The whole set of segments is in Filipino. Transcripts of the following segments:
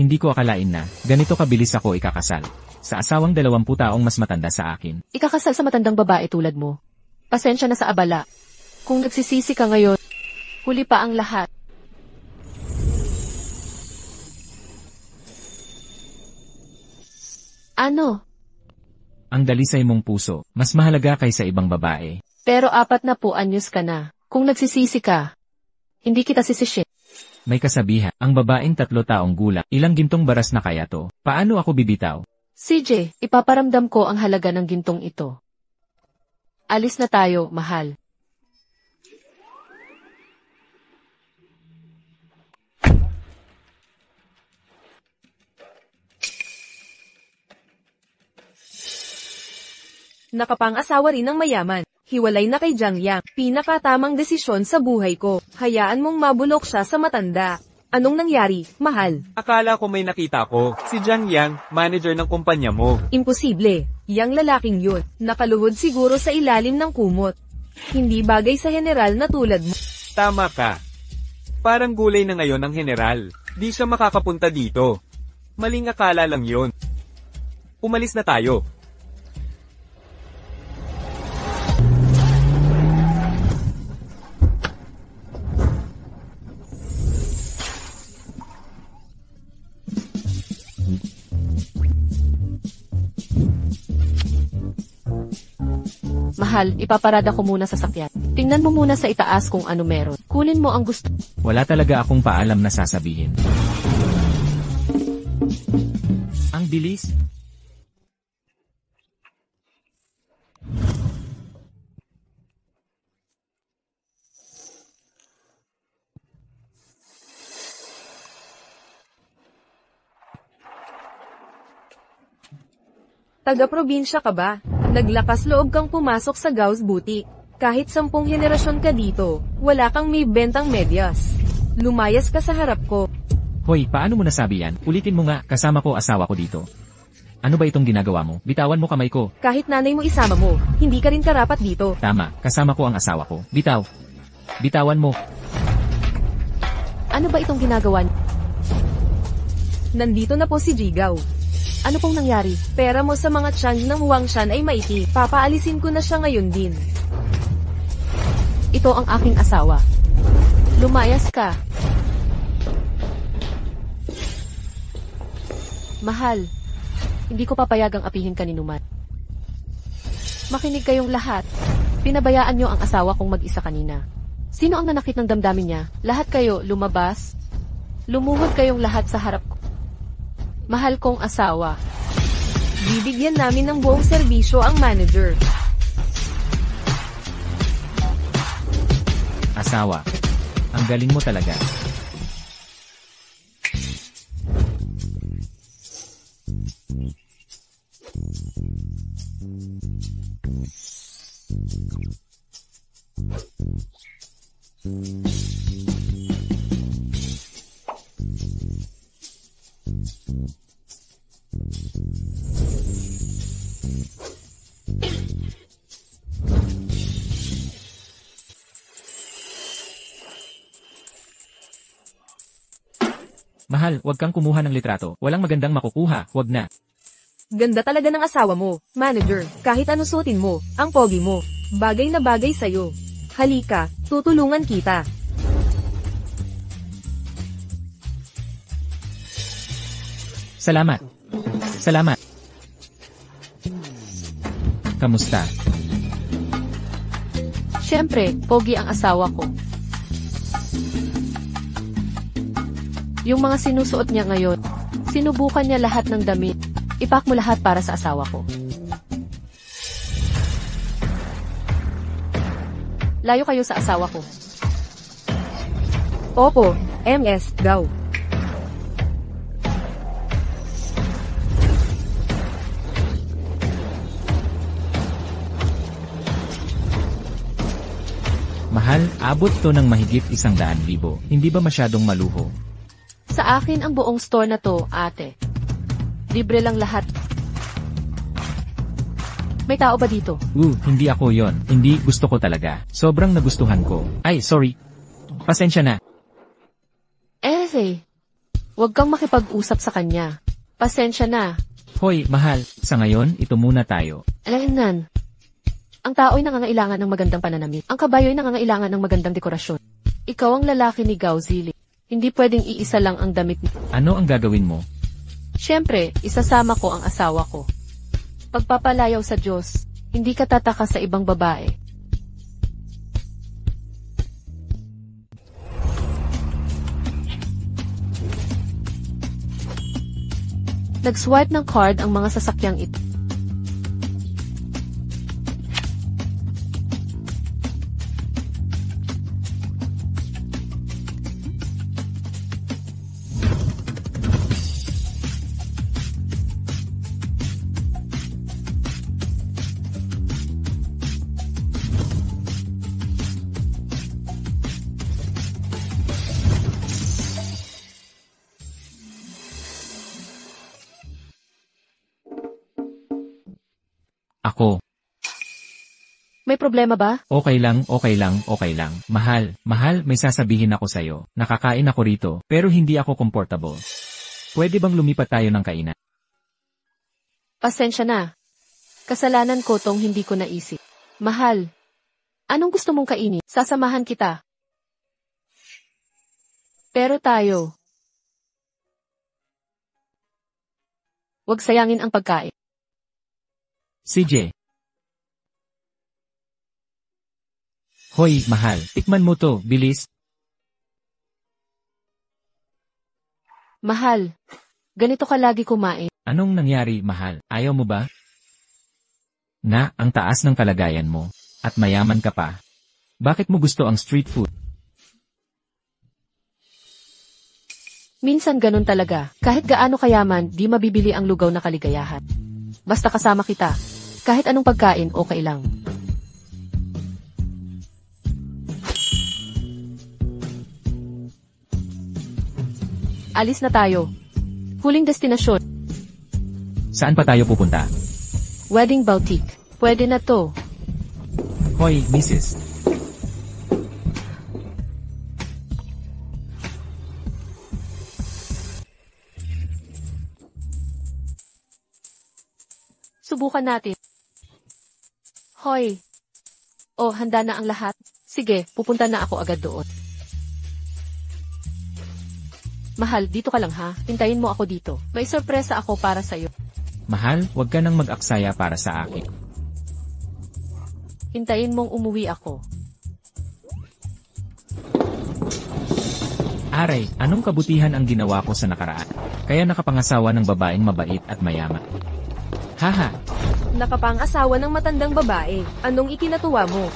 Hindi ko akalain na, ganito kabilis ako ikakasal. Sa asawang 20 taong mas matanda sa akin. Ikakasal sa matandang babae tulad mo. Pasensya na sa abala. Kung nagsisisi ka ngayon, huli pa ang lahat. Ano? Ang dalisay mong puso, mas mahalaga kaysa ibang babae. Pero 40 anyos ka na. Kung nagsisisi ka, hindi kita sisishin. May kasabihan, ang babaeng 3 taong gulang, ilang gintong baras na kaya to? Paano ako bibitaw? CJ, ipaparamdam ko ang halaga ng gintong ito. Alis na tayo, mahal. Nakapang-asawa rin ng mayaman. Hiwalay na kay Jiang Yang. Pinakatamang desisyon sa buhay ko. Hayaan mong mabulok siya sa matanda. Anong nangyari, mahal? Akala ko may nakita ko. Si Jiang Yang, manager ng kumpanya mo. Imposible. Yang lalaking yun. Nakaluhod siguro sa ilalim ng kumot. Hindi bagay sa general na tulad mo. Tama ka. Parang gulay na ngayon ang general. Di siya makakapunta dito. Maling akala lang yun. Umalis na tayo. Mahal, ipaparada ko muna sa sakyan. Tingnan mo muna sa itaas kung ano meron. Kunin mo ang gusto. Wala talaga akong paalam na sasabihin. Ang bilis. Taga-probinsya ka ba? Naglakas loob kang pumasok sa Gauss Boutique. Kahit 10 henerasyon ka dito, wala kang may bentang medyas. Lumayas ka sa harap ko. Hoy, paano mo nasabi yan? Ulitin mo nga, kasama ko asawa ko dito. Ano ba itong ginagawa mo? Bitawan mo kamay ko. Kahit nanay mo isama mo, hindi ka rin karapat dito. Tama, kasama ko ang asawa ko. Bitaw. Bitawan mo. Ano ba itong ginagawa? Nandito na po si Jigaw. Ano pong nangyari? Pera mo sa mga tiyan ng Huangshan ay maiti. Papaalisin ko na siya ngayon din. Ito ang aking asawa. Lumayas ka. Mahal, hindi ko papayagang apihin ka ni Numan. Makinig kayong lahat. Pinabayaan niyo ang asawa kong mag-isa kanina. Sino ang nanakit ng damdamin niya? Lahat kayo lumabas. Lumuhod kayong lahat sa harap ko. Mahal kong asawa. Bibigyan namin ng buong serbisyo ang manager. Asawa. Ang galing mo talaga. Mahal, wag kang kumuha ng litrato. Walang magandang makukuha, wag na. Ganda talaga ng asawa mo, manager. Kahit ano suotin mo, ang pogi mo. Bagay na bagay sa'yo. Halika, tutulungan kita. Salamat. Salamat. Kamusta? Siyempre, pogi ang asawa ko. Yung mga sinusuot niya ngayon, sinubukan niya lahat ng damit. Ipak mo lahat para sa asawa ko. Layo kayo sa asawa ko. Opo, MS, go. Mahal, abot to ng mahigit 100,000. Hindi ba masyadong maluho? Sa akin ang buong store na to, ate. Libre lang lahat. May tao ba dito? Hindi ako yon. Hindi, gusto ko talaga. Sobrang nagustuhan ko. Ay, sorry. Pasensya na. Huwag kang makipag-usap sa kanya. Pasensya na. Hoy, mahal, sa ngayon, ito muna tayo. Alainan. Ang tao'y nangangailangan ng magandang pananamit. Ang kabayo'y nangangailangan ng magandang dekorasyon. Ikaw ang lalaki ni Gao Zili. Hindi pwedeng iisa lang ang damit mo. Ano ang gagawin mo? Siyempre, isasama ko ang asawa ko. Pagpapalayaw sa Diyos, hindi ka tataka sa ibang babae. Nag-swipe ng card ang mga sasakyang ito. Ako. May problema ba? Okay lang, okay lang, okay lang. Mahal, may sasabihin ako sa'yo. Nakakain ako rito, pero hindi ako comfortable. Pwede bang lumipat tayo ng kainan? Pasensya na. Kasalanan ko tong hindi ko naisip. Mahal, anong gusto mong kainin? Sasamahan kita. Pero tayo. Huwag sayangin ang pagkain. CJ. Hoy, mahal, tikman mo to, bilis. Mahal, ganito ka lagi kumain. Anong nangyari, mahal? Ayaw mo ba? Na, ang taas ng kalagayan mo. At mayaman ka pa. Bakit mo gusto ang street food? Minsan ganun talaga. Kahit gaano kayaman, di mabibili ang lugaw na kaligayahan. Basta kasama kita. Kahit anong pagkain, okay lang. Alis na tayo. Huling destinasyon. Saan pa tayo pupunta? Wedding boutique. Pwede na to. Hoy, Mrs. Subukan natin. Hoy. Oh, handa na ang lahat? Sige, pupunta na ako agad doon. Mahal, dito ka lang ha. Hintayin mo ako dito. May sorpresa ako para sa'yo. Mahal, huwag ka nang mag-aksaya para sa akin. Hintayin mong umuwi ako. Aray, anong kabutihan ang ginawa ko sa nakaraan? Kaya nakapangasawa ng babaeng mabait at mayaman. Haha. Nakapang-asawa ng matandang babae. Anong ikinatuwa mo?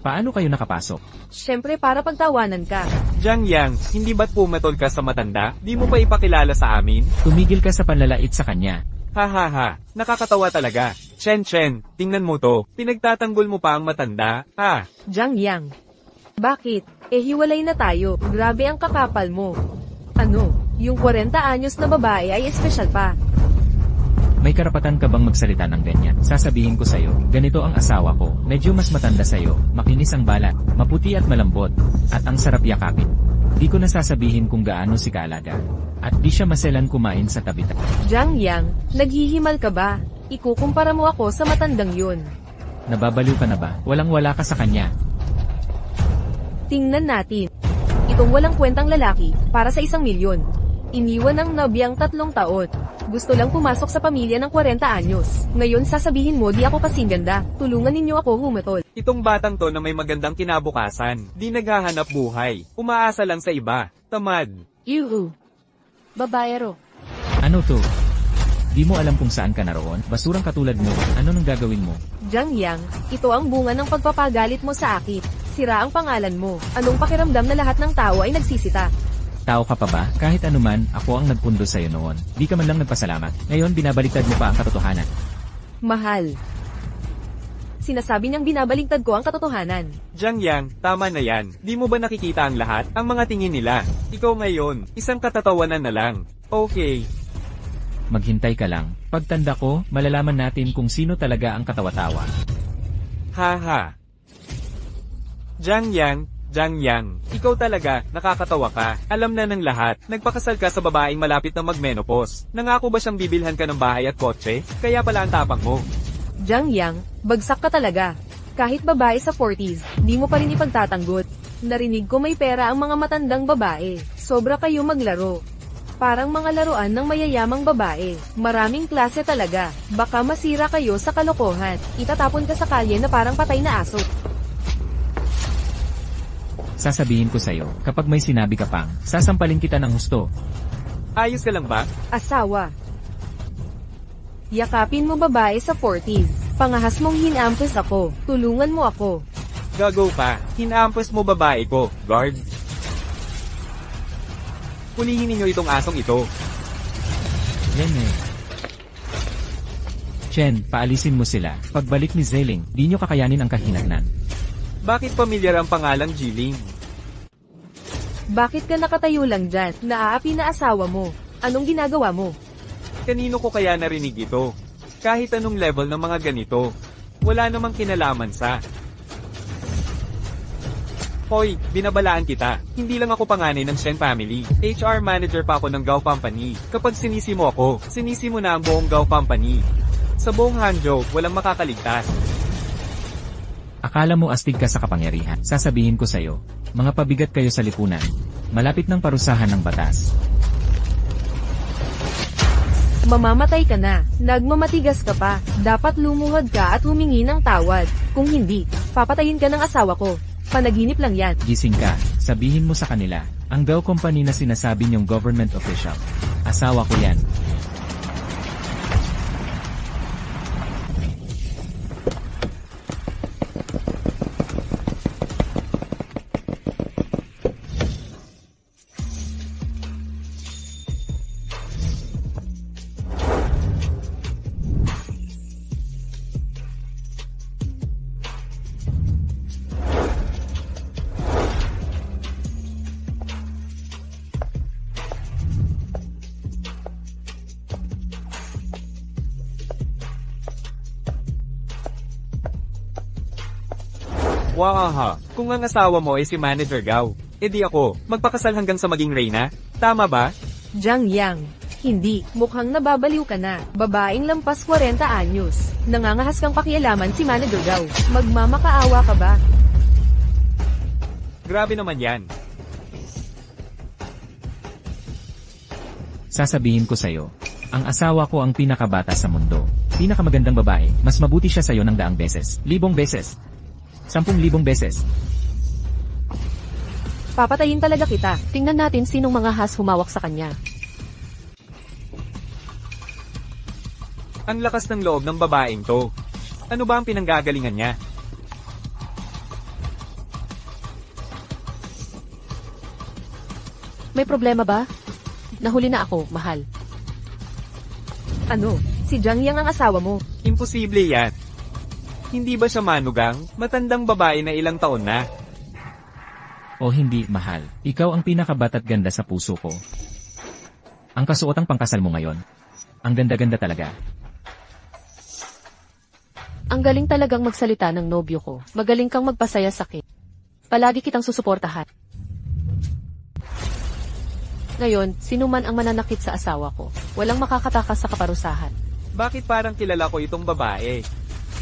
Paano kayo nakapasok? Siyempre para pagtawanan ka. Jiang Yang, hindi ba't pumatol ka sa matanda? Di mo pa ipakilala sa amin? Tumigil ka sa panlalait sa kanya. Ha, nakakatawa talaga. Chen, tingnan mo to. Pinagtatanggol mo pa ang matanda, ha? Jiang Yang. Bakit? Hiwalay na tayo. Grabe ang kakapal mo. Ano? Yung 40 anyos na babae ay espesyal pa. May karapatan ka bang magsalita ng ganyan? Sasabihin ko sa'yo, ganito ang asawa ko, medyo mas matanda sa'yo, makinis ang balat, maputi at malambot, at ang sarap yakapin. Di ko na sasabihin kung gaano si kaalaga. At di siya maselan kumain sa tabi. Jiang Yang, naghihimal ka ba? Ikukumpara mo ako sa matandang yun. Nababaliw ka na ba? Walang-wala ka sa kanya. Tingnan natin. Itong walang kwentang lalaki, para sa 1 milyon. Iniwan ng nabiyang 3 taon. Gusto lang pumasok sa pamilya ng 40 anyos. Ngayon sasabihin mo di ako kasing ganda. Tulungan ninyo ako humatol. Itong batang to na may magandang kinabukasan, di naghahanap buhay. Umaasa lang sa iba. Tamad. Yuhu. Babayero. Ano to? Di mo alam kung saan ka naroon? Basurang katulad mo, ano nang gagawin mo? Jiang Yang, ito ang bunga ng pagpapagalit mo sa akin. Sira ang pangalan mo. Anong pakiramdam na lahat ng tao ay nagsisita? Tao ka pa ba? Kahit anuman, ako ang nagpundo sa'yo noon. Di ka man lang nagpasalamat. Ngayon binabaliktad mo pa ang katotohanan. Mahal. Sinasabi niyang binabaligtad ko ang katotohanan. Jiang Yang, tama na yan. Di mo ba nakikita ang lahat? Ang mga tingin nila. Ikaw ngayon, isang katatawanan na lang. Okay. Maghintay ka lang. Pagtanda ko, malalaman natin kung sino talaga ang katawa-tawa. Haha. Jiang Yang, Jiang Yang, ikaw talaga, nakakatawa ka. Alam na ng lahat, nagpakasal ka sa babaeng malapit na magmenopause. Nangako ba siyang bibilhan ka ng bahay at kotse? Kaya pala ang tapang mo. Jiang Yang, bagsak ka talaga. Kahit babae sa 40s, di mo pa rin ipagtatanggot. Narinig ko may pera ang mga matandang babae. Sobra kayo maglaro. Parang mga laruan ng mayayamang babae. Maraming klase talaga. Baka masira kayo sa kalokohan. Itatapon ka sa kalye na parang patay na aso. Sasabihin ko sa'yo, kapag may sinabi ka pang, sasampalin kita ng husto. Ayos ka lang ba? Asawa. Yakapin mo babae sa 40s. Pangahas mong hinampes ako. Tulungan mo ako. Gago ka, hinampos mo babae ko, guard. Kulihin ninyo itong asong ito. Yan eh. Chen, paalisin mo sila. Pagbalik ni Zeling, di nyo kakayanin ang kahinatnan. Bakit pamilyar ang pangalang Jiling? Bakit ka nakatayo lang dyan? Naaapi na asawa mo. Anong ginagawa mo? Kanino ko kaya narinig ito? Kahit anong level ng mga ganito, wala namang kinalaman sa... Hoy, binabalaan kita. Hindi lang ako panganay ng Shen family. HR manager pa ako ng Gao Company. Kapag sinisi mo ako, sinisi mo na ang buong Gao Company. Sa buong Hangzhou, walang makakaligtas. Akala mo astig ka sa kapangyarihan. Sasabihin ko sa'yo, mga pabigat kayo sa lipunan. Malapit ng parusahan ng batas. Mamamatay ka na. Nagmamatigas ka pa. Dapat lumuhod ka at humingi ng tawad. Kung hindi, papatayin ka ng asawa ko. Panaginip lang yan. Gising ka, sabihin mo sa kanila, ang Gao Company na sinasabi niyong government official. Asawa ko yan. Wahaha, kung ang asawa mo ay si Manager Gao, edi ako, magpakasal hanggang sa maging reyna? Tama ba? Jiang Yang. Hindi, mukhang nababaliw ka na. Babaeng lampas 40 anyos. Nangangahas kang pakialaman si Manager Gao. Magmamakaawa ka ba? Grabe naman yan. Sasabihin ko sa'yo, ang asawa ko ang pinakabata sa mundo. Pinakamagandang babae, mas mabuti siya sa'yo ng 100 beses, 1,000 beses. 10,000 beses. Papatayin talaga kita. Tingnan natin sinong mga has humawak sa kanya. Ang lakas ng loob ng babaeng to. Ano ba ang pinanggagalingan niya? May problema ba? Nahuli na ako, mahal. Ano? Si Jiang Yang ang asawa mo. Imposible yan. Hindi ba siya manugang? Matandang babae na ilang taon na. O hindi, mahal. Ikaw ang pinakabata't ganda sa puso ko. Ang kasuotang pangkasal mo ngayon. Ang ganda-ganda talaga. Ang galing talagang magsalita ng nobyo ko. Magaling kang magpasaya sa akin. Palagi kitang susuportahan. Ngayon, sino man ang mananakit sa asawa ko, walang makakatakas sa kaparusahan. Bakit parang kilala ko itong babae?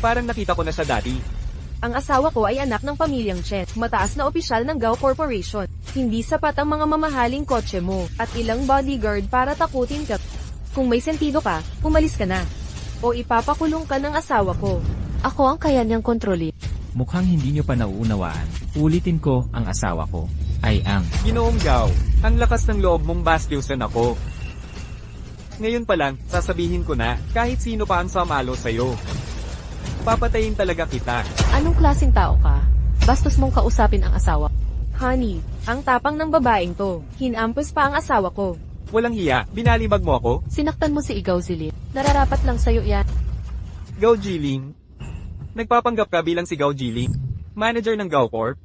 Parang nakita ko na siya dati. Ang asawa ko ay anak ng pamilyang Chen, mataas na opisyal ng Gao Corporation. Hindi sapat ang mga mamahaling kotse mo, at ilang bodyguard para takutin ka. Kung may sentido ka, umalis ka na. O ipapakulong ka ng asawa ko. Ako ang kaya niyang kontrolin. Mukhang hindi nyo pa nauunawaan. Ulitin ko, ang asawa ko ay ang... Ginoong Gao, ang lakas ng loob mong bastyusan ako. Ngayon pa lang, sasabihin ko na, kahit sino pa ang samalo sa'yo. Papatayin talaga kita. Anong klaseng tao ka? Bastos mong kausapin ang asawa. Honey, ang tapang ng babaeng to. Hinampos pa ang asawa ko. Walang hiya, binalibag mo ako? Sinaktan mo si Igaw Zilin. Nararapat lang sa'yo yan. Gao Jiling? Nagpapanggap ka bilang si Gao Jiling? Manager ng Gao Corp?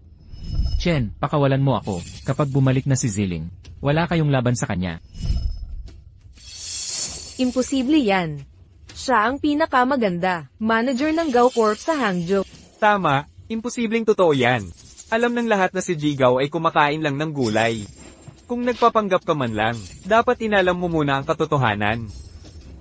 Chen, pakawalan mo ako. Kapag bumalik na si Ziling, wala kayong laban sa kanya. Imposible yan. Siya ang pinakamaganda. Manager ng Gao Corp sa Hangzhou. Tama, imposibleng totoo yan. Alam ng lahat na si Jigaw ay kumakain lang ng gulay. Kung nagpapanggap ka man lang, dapat inalam mo muna ang katotohanan.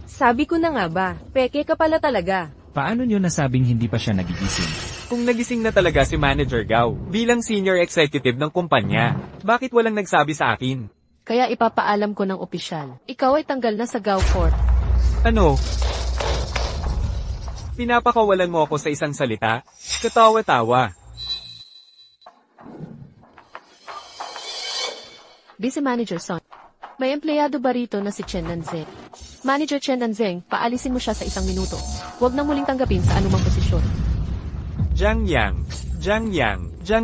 Sabi ko na nga ba, peke ka pala talaga. Paano nyo nasabing hindi pa siya nagigising? Kung nagising na talaga si Manager Gao, bilang senior executive ng kumpanya, bakit walang nagsabi sa akin? Kaya ipapaalam ko ng opisyal. Ikaw ay tanggal na sa Gao Fort. Ano? Pinapakawalan mo ako sa isang salita? Katawa-tawa. Vice Manager Son. May empleyado ba rito na si Chen Nanzeng? Manager Chen Nanzeng, paalisin mo siya sa 1 minuto. Huwag na muling tanggapin sa anumang posisyon. Jiang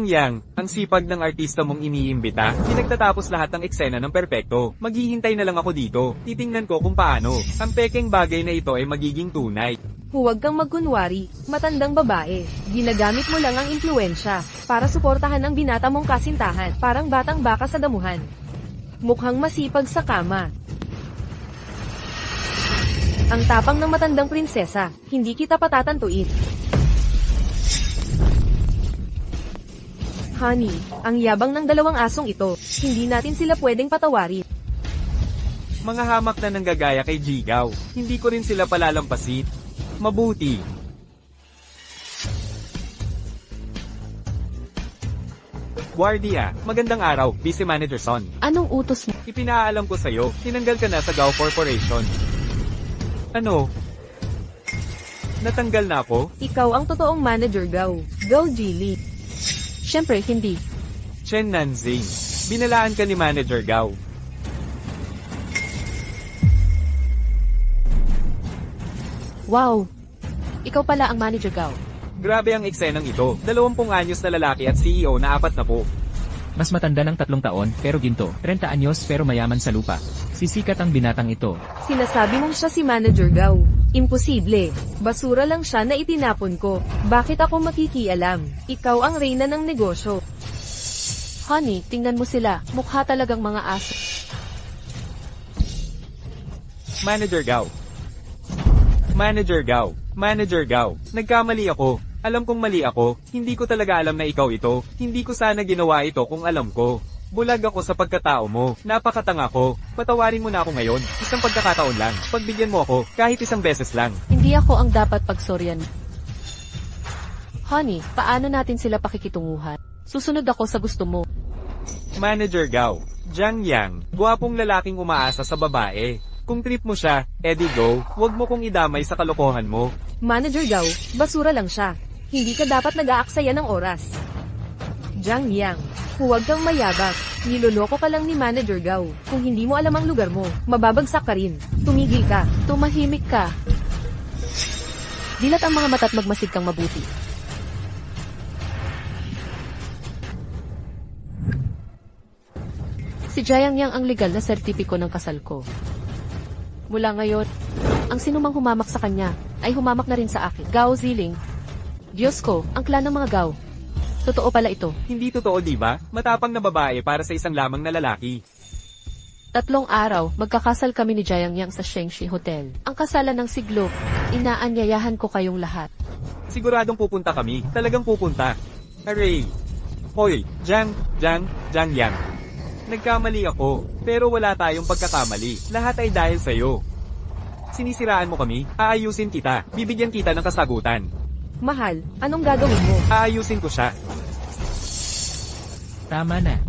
Yang, ang sipag ng artista mong iniimbita, pinagtatapos lahat ng eksena ng perpekto. Maghihintay na lang ako dito, titingnan ko kung paano. Ang pekeng bagay na ito ay magiging tunay. Huwag kang magkunwari, matandang babae. Ginagamit mo lang ang impluensya para suportahan ang binata mong kasintahan, parang batang baka sa damuhan. Mukhang masipag sa kama. Ang tapang ng matandang prinsesa, hindi kita patatantuin. Honey, ang yabang ng 2 asong ito, hindi natin sila pwedeng patawarin. Mga hamak na nanggagaya kay Jigaw, hindi ko rin sila palalampasin. Mabuti. Guardia, magandang araw, Vice Manager Son. Anong utos mo? Ipinaalam ko sa'yo, tinanggal ka na sa Gao Corporation. Ano? Natanggal na ako? Ikaw ang totoong manager, Gao. Gao Jili. Siyempre, hindi. Chen Nanzing, binalaan ka ni Manager Gao. Wow! Ikaw pala ang Manager Gao. Grabe ang eksenang ito, 20 anyos na lalaki at CEO na 4 na po. Mas matanda ng 3 taon, pero ginto. 30 anyos pero mayaman sa lupa. Sisikat ang binatang ito. Sinasabi mong siya si Manager Gao. Imposible. Basura lang siya na itinapon ko. Bakit ako makikialam? Ikaw ang reyna ng negosyo. Honey, tingnan mo sila. Mukha talagang mga aso. Manager Gao. Manager Gao, nagkamali ako. Alam kong mali ako, hindi ko talaga alam na ikaw ito. Hindi ko sana ginawa ito kung alam ko. Bulag ako sa pagkatao mo, napakatanga ko. Patawarin mo na ako ngayon, isang pagkakataon lang. Pagbigyan mo ako, kahit 1 beses lang. Hindi ako ang dapat pagsoryan. Honey, paano natin sila pakikitunguhan? Susunod ako sa gusto mo. Manager Gao, Jiang Yang, gwapong lalaking umaasa sa babae. Kung trip mo siya, edi go, wag mo kong idamay sa kalokohan mo. Manager Gao, basura lang siya. Hindi ka dapat nag-aaksaya ng oras. Jiang Yang, huwag kang mayabak. Niloloko ka lang ni Manager Gao. Kung hindi mo alam ang lugar mo, mababagsak ka rin. Tumigil ka. Tumahimik ka. Dilat ang mga mata't magmasid kang mabuti. Si Jiang Yang ang legal na sertipiko ng kasal ko. Mula ngayon, ang sinumang humamak sa kanya, ay humamak na rin sa akin. Gao Ziling. Diyos ko, ang klan ng mga Gao. Totoo pala ito. Hindi totoo, di ba? Matapang na babae para sa isang lamang na lalaki. 3 araw, magkakasal kami ni Jiang Yang sa Shengshi Hotel. Ang kasalan ng siglo, inaanyayahan ko kayong lahat. Siguradong pupunta kami, talagang pupunta. Hooray! Hoy, Jiang Yang. Nagkamali ako, pero wala tayong pagkakamali. Lahat ay dahil sa'yo. Sinisiraan mo kami, aayusin kita, bibigyan kita ng kasagutan. Mahal, anong gagawin mo? Aayusin ko siya. Tama na.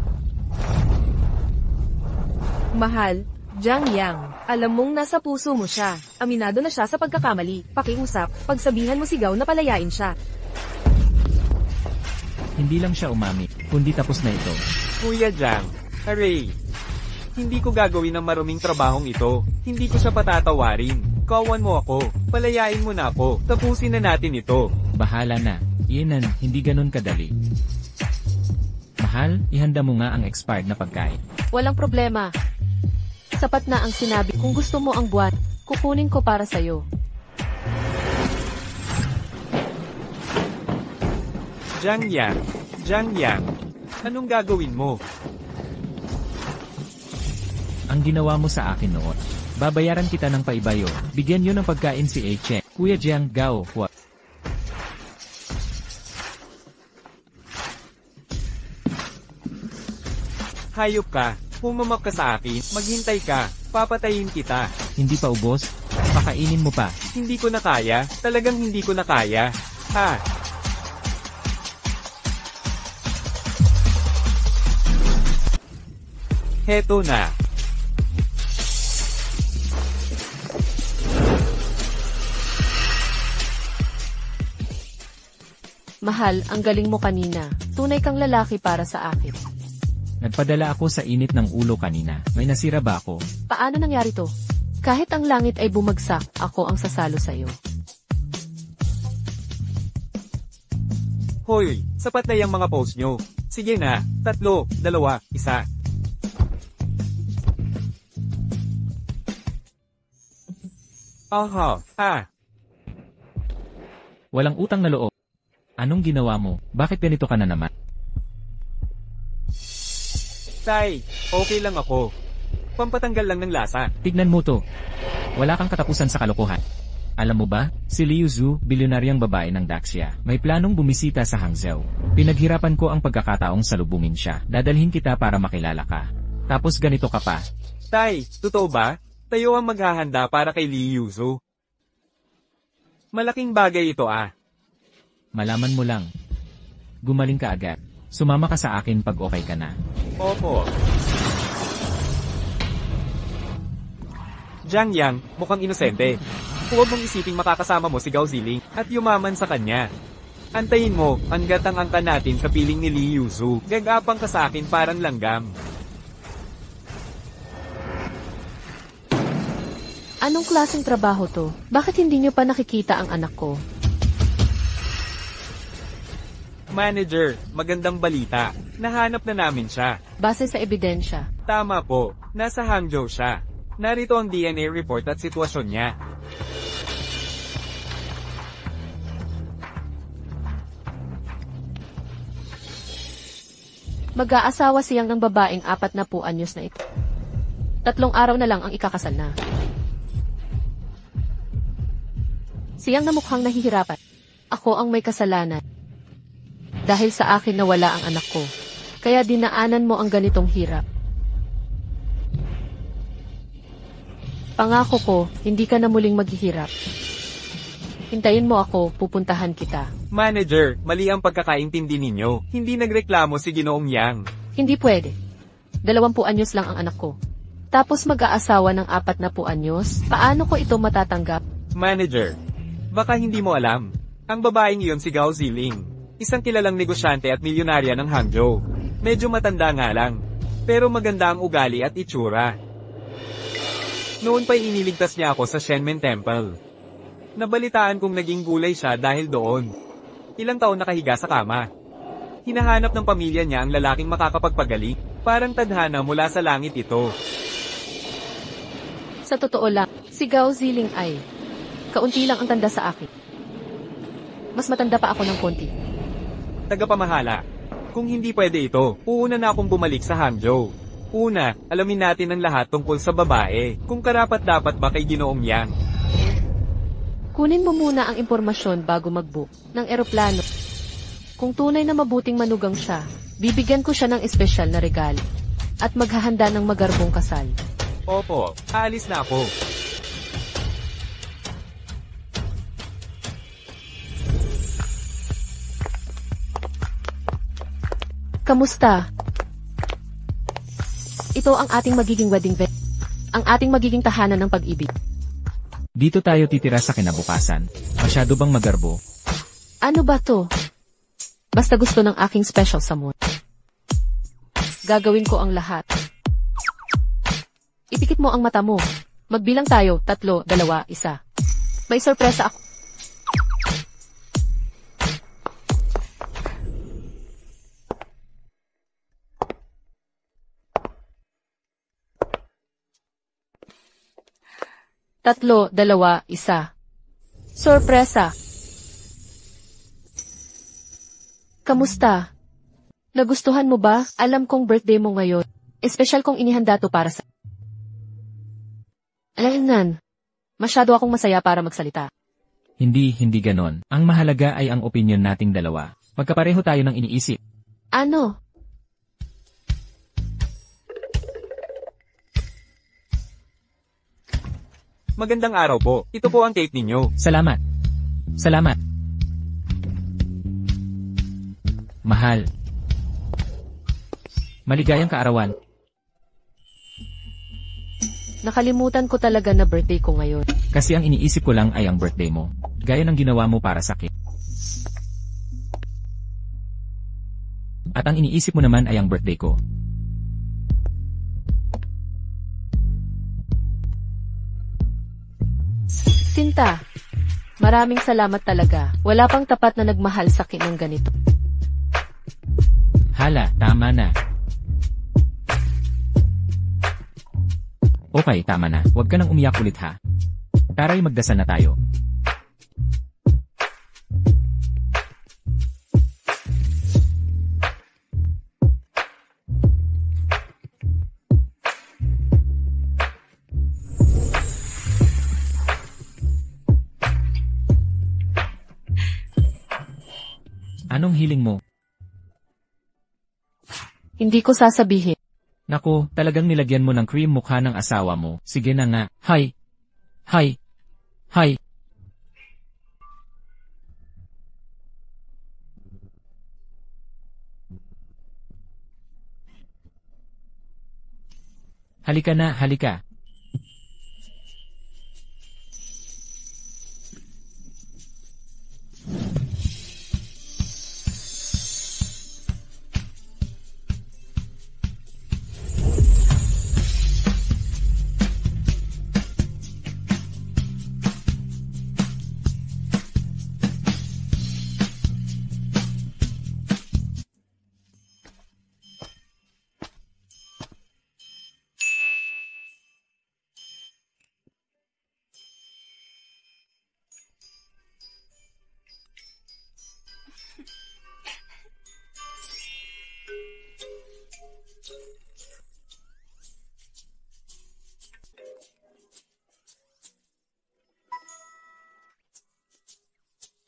Mahal, Jiang Yang, alam mong nasa puso mo siya. Aminado na siya sa pagkakamali. Pakiusap, pagsabihan mo si Gao na palayain siya. Hindi lang siya umami, kundi tapos na ito. Kuya Jiang, hooray! Hindi ko gagawin ang maruming trabahong ito. Hindi ko siya patatawarin. Kawan mo ako. Palayain mo na ako. Tapusin na natin ito. Bahala na. Iyan, hindi ganun kadali. Mahal, ihanda mo nga ang expired na pagkain. Walang problema. Sapat na ang sinabi. Kung gusto mo ang buwan, kukunin ko para sa'yo. Jiang Yang, anong gagawin mo? Ang ginawa mo sa akin noon. Babayaran kita ng paibayo. Bigyan nyo ng pagkain si Eche. Kuya Jiang Gao, what? Hayop ka. Humamak ka sa akin. Maghintay ka. Papatayin kita. Hindi pa ubos? Pakainin mo pa. Hindi ko na kaya. Talagang hindi ko na kaya. Ha? Heto na. Mahal, ang galing mo kanina. Tunay kang lalaki para sa akin. Nagpadala ako sa init ng ulo kanina. May nasira ba ako? Paano nangyari to? Kahit ang langit ay bumagsak, ako ang sasalo sa'yo. Hoy, sapat na yung mga post nyo. Sige na, 3, 2, 1. Aha, ha. Walang utang na loob. Anong ginawa mo? Bakit ganito ka na naman? Tay, okay lang ako. Pampatanggal lang ng lasa. Tignan mo to. Wala kang katapusan sa kalokohan. Alam mo ba, si Liu Zhu, bilyonaryang babae ng Daxia, may planong bumisita sa Hangzhou. Pinaghirapan ko ang pagkakataong salubungin siya. Dadalhin kita para makilala ka. Tapos ganito ka pa. Tay, totoo ba? Tayo ang maghahanda para kay Liu Zhu. Malaking bagay ito ah. Malaman mo lang. Gumaling ka agad. Sumama ka sa akin pag okay ka na. Opo. Jiang Yang, mukhang inosente. Huwag mong isiping makakasama mo si Gao Ziling at yumaman sa kanya. Antayin mo, hanggat ang angka natin sa piling ni Liu Zhu. Gagapang ka sa akin parang langgam. Anong klaseng trabaho to? Bakit hindi niyo pa nakikita ang anak ko? Manager, magandang balita. Nahanap na namin siya. Base sa ebidensya. Tama po, nasa Hangzhou siya. Narito ang DNA report at sitwasyon niya. Mag-aasawa siyang ng babaeng 40 anyos na ito. 3 araw na lang ang ikakasal na. Siyang na mukhang nahihirapan. Ako ang may kasalanan. Dahil sa akin nawala ang anak ko. Kaya dinaanan mo ang ganitong hirap. Pangako ko, hindi ka na muling maghihirap. Hintayin mo ako, pupuntahan kita. Manager, mali ang pagkakaintindi ninyo. Hindi nagreklamo si Ginoong Yang. Hindi pwede. 20 anyos lang ang anak ko. Tapos mag-aasawa ng 40 anyos? Paano ko ito matatanggap? Manager, baka hindi mo alam. Ang babaeng iyon si Gao Ziling. Isang kilalang negosyante at milyonarya ng Hangzhou. Medyo matanda nga lang. Pero maganda ang ugali at itsura. Noon pa'y iniligtas niya ako sa Shenmen Temple. Nabalitaan kong naging gulay siya dahil doon. Ilang taon nakahiga sa kama. Hinahanap ng pamilya niya ang lalaking makakapagpagaling. Parang tadhana mula sa langit ito. Sa totoo lang, si Gao Ziling ay kaunti lang ang tanda sa akin. Mas matanda pa ako ng konti. Tagapamahala. Kung hindi pwede ito, uuna na akong bumalik sa Hangzhou. Una, alamin natin ang lahat tungkol sa babae. Kung karapat-dapat ba kay Ginoong Yang. Kunin mo muna ang impormasyon bago mag-book ng eroplano. Kung tunay na mabuting manugang siya, bibigyan ko siya ng espesyal na regalo. At maghahanda ng magarbong kasal. Opo, aalis na ako. Kamusta? Ito ang ating magiging wedding venue. Ang ating magiging tahanan ng pag-ibig. Dito tayo titira sa kinabukasan. Masyado bang magarbo? Ano ba to? Basta gusto ng aking special someone. Gagawin ko ang lahat. Ipikit mo ang mata mo. Magbilang tayo, 3, 2, 1. May sorpresa ako. Tatlo, 2, 1. Sorpresa. Kamusta? Nagustuhan mo ba? Alam kong birthday mo ngayon. Espesyal kong inihanda to para sa... Alaynan. Masyado akong masaya para magsalita. Hindi ganon. Ang mahalaga ay ang opinyon nating dalawa. Magkapareho tayo ng iniisip. Ano? Magandang araw po. Ito po ang cake ninyo. Salamat. Salamat. Mahal. Maligayang kaarawan. Nakalimutan ko talaga na birthday ko ngayon. Kasi ang iniisip ko lang ay ang birthday mo. Gaya ng ginawa mo para sa cake. At ang iniisip mo naman ay ang birthday ko. Sinta, maraming salamat talaga. Wala pang tapat na nagmahal sa akin ng ganito. Hala, tama na. Okay, tama na. Huwag ka nang umiyak ulit ha. Taray, magdasal na tayo. Anong hiling mo? Hindi ko sasabihin. Naku, talagang nilagyan mo ng cream mukha ng asawa mo. Sige na nga. Hay! Hay! Hay! Halika na, halika.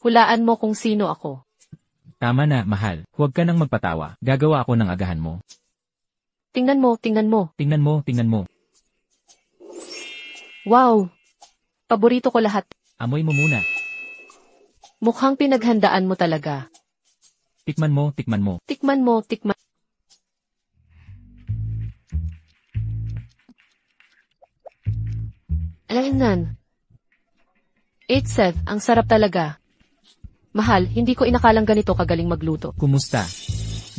Hulaan mo kung sino ako. Tama na, mahal. Huwag ka nang magpatawa. Gagawa ako ng agahan mo. Tingnan mo, tingnan mo. Tingnan mo, tingnan mo. Wow! Paborito ko lahat. Amoy mo muna. Mukhang pinaghandaan mo talaga. Tikman mo, tikman mo. Tikman mo, tikman. Alaynan. 8-7, ang sarap talaga. Mahal, hindi ko inakalang ganito kagaling magluto. Kumusta?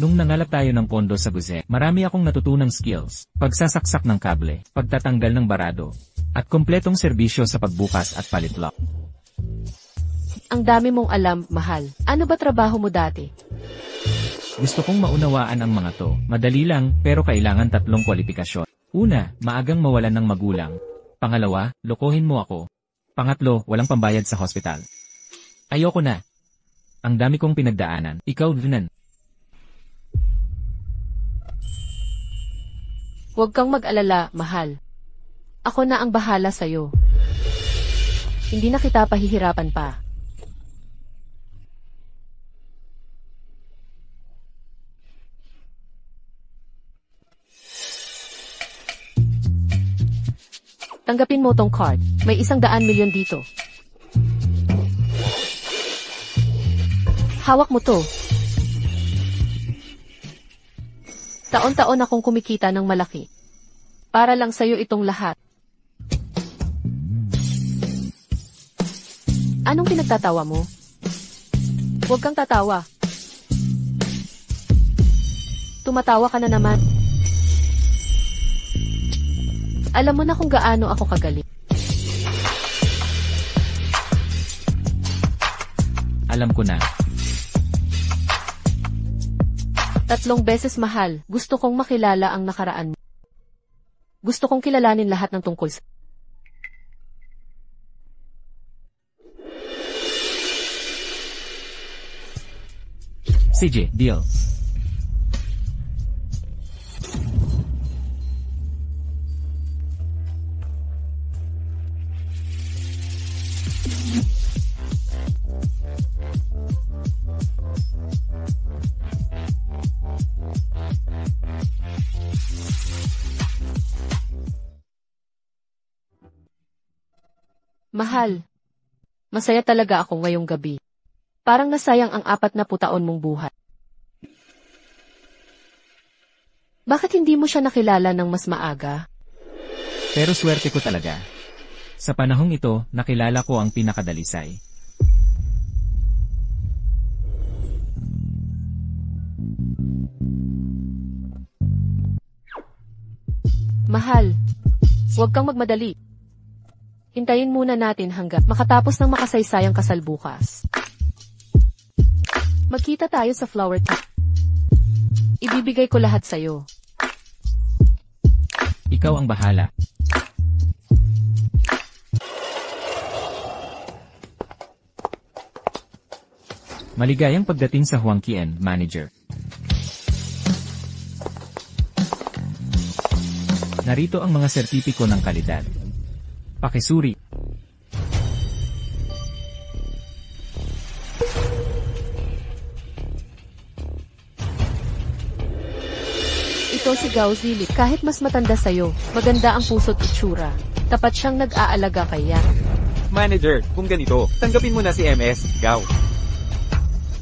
Nung nangalap tayo ng pondo sa Guze, marami akong natutunang skills. Pagsasaksak ng kable, pagtatanggal ng barado, at kompletong serbisyo sa pagbukas at palitlock. Ang dami mong alam, mahal. Ano ba trabaho mo dati? Gusto kong maunawaan ang mga to. Madali lang, pero kailangan 3 kwalifikasyon. Una, maagang mawalan ng magulang. Pangalawa, lokohin mo ako. Pangatlo, walang pambayad sa hospital. Ayoko na. Ang dami kong pinagdaanan. Ikaw, Vinan. Huwag kang mag-alala, mahal. Ako na ang bahala sa'yo. Hindi na kita pahihirapan pa. Tanggapin mo tong card. May 100 milyon dito. Hawak mo to. Taon-taon akong kumikita ng malaki. Para lang sa'yo itong lahat. Anong pinagtatawa mo? Huwag kang tatawa. Tumatawa ka na naman. Alam mo na kung gaano ako kagaling. Alam ko na. 3 beses mahal. Gusto kong makilala ang nakaraan mo. Gusto kong kilalanin lahat ng tungkol sa... CJ, deal. Mahal. Masaya talaga ako ngayong gabi. Parang nasayang ang 40 taon mong buhay. Bakit hindi mo siya nakilala ng mas maaga? Pero swerte ko talaga. Sa panahong ito, nakilala ko ang pinakadalisay. Mahal, huwag kang magmadali. Hintayin muna natin hanggang makatapos ng makasaysayang kasal bukas. Magkita tayo sa flower tea. Ibibigay ko lahat sa'yo. Ikaw ang bahala. Maligayang pagdating sa Huang Qian, manager. Narito ang mga sertipiko ng kalidad. Pakisuri. Ito si Gao Zili. Kahit mas matanda sa'yo, maganda ang puso't itsura. Tapat siyang nag-aalaga kaya. Manager, kung ganito, tanggapin mo na si MS, Gao.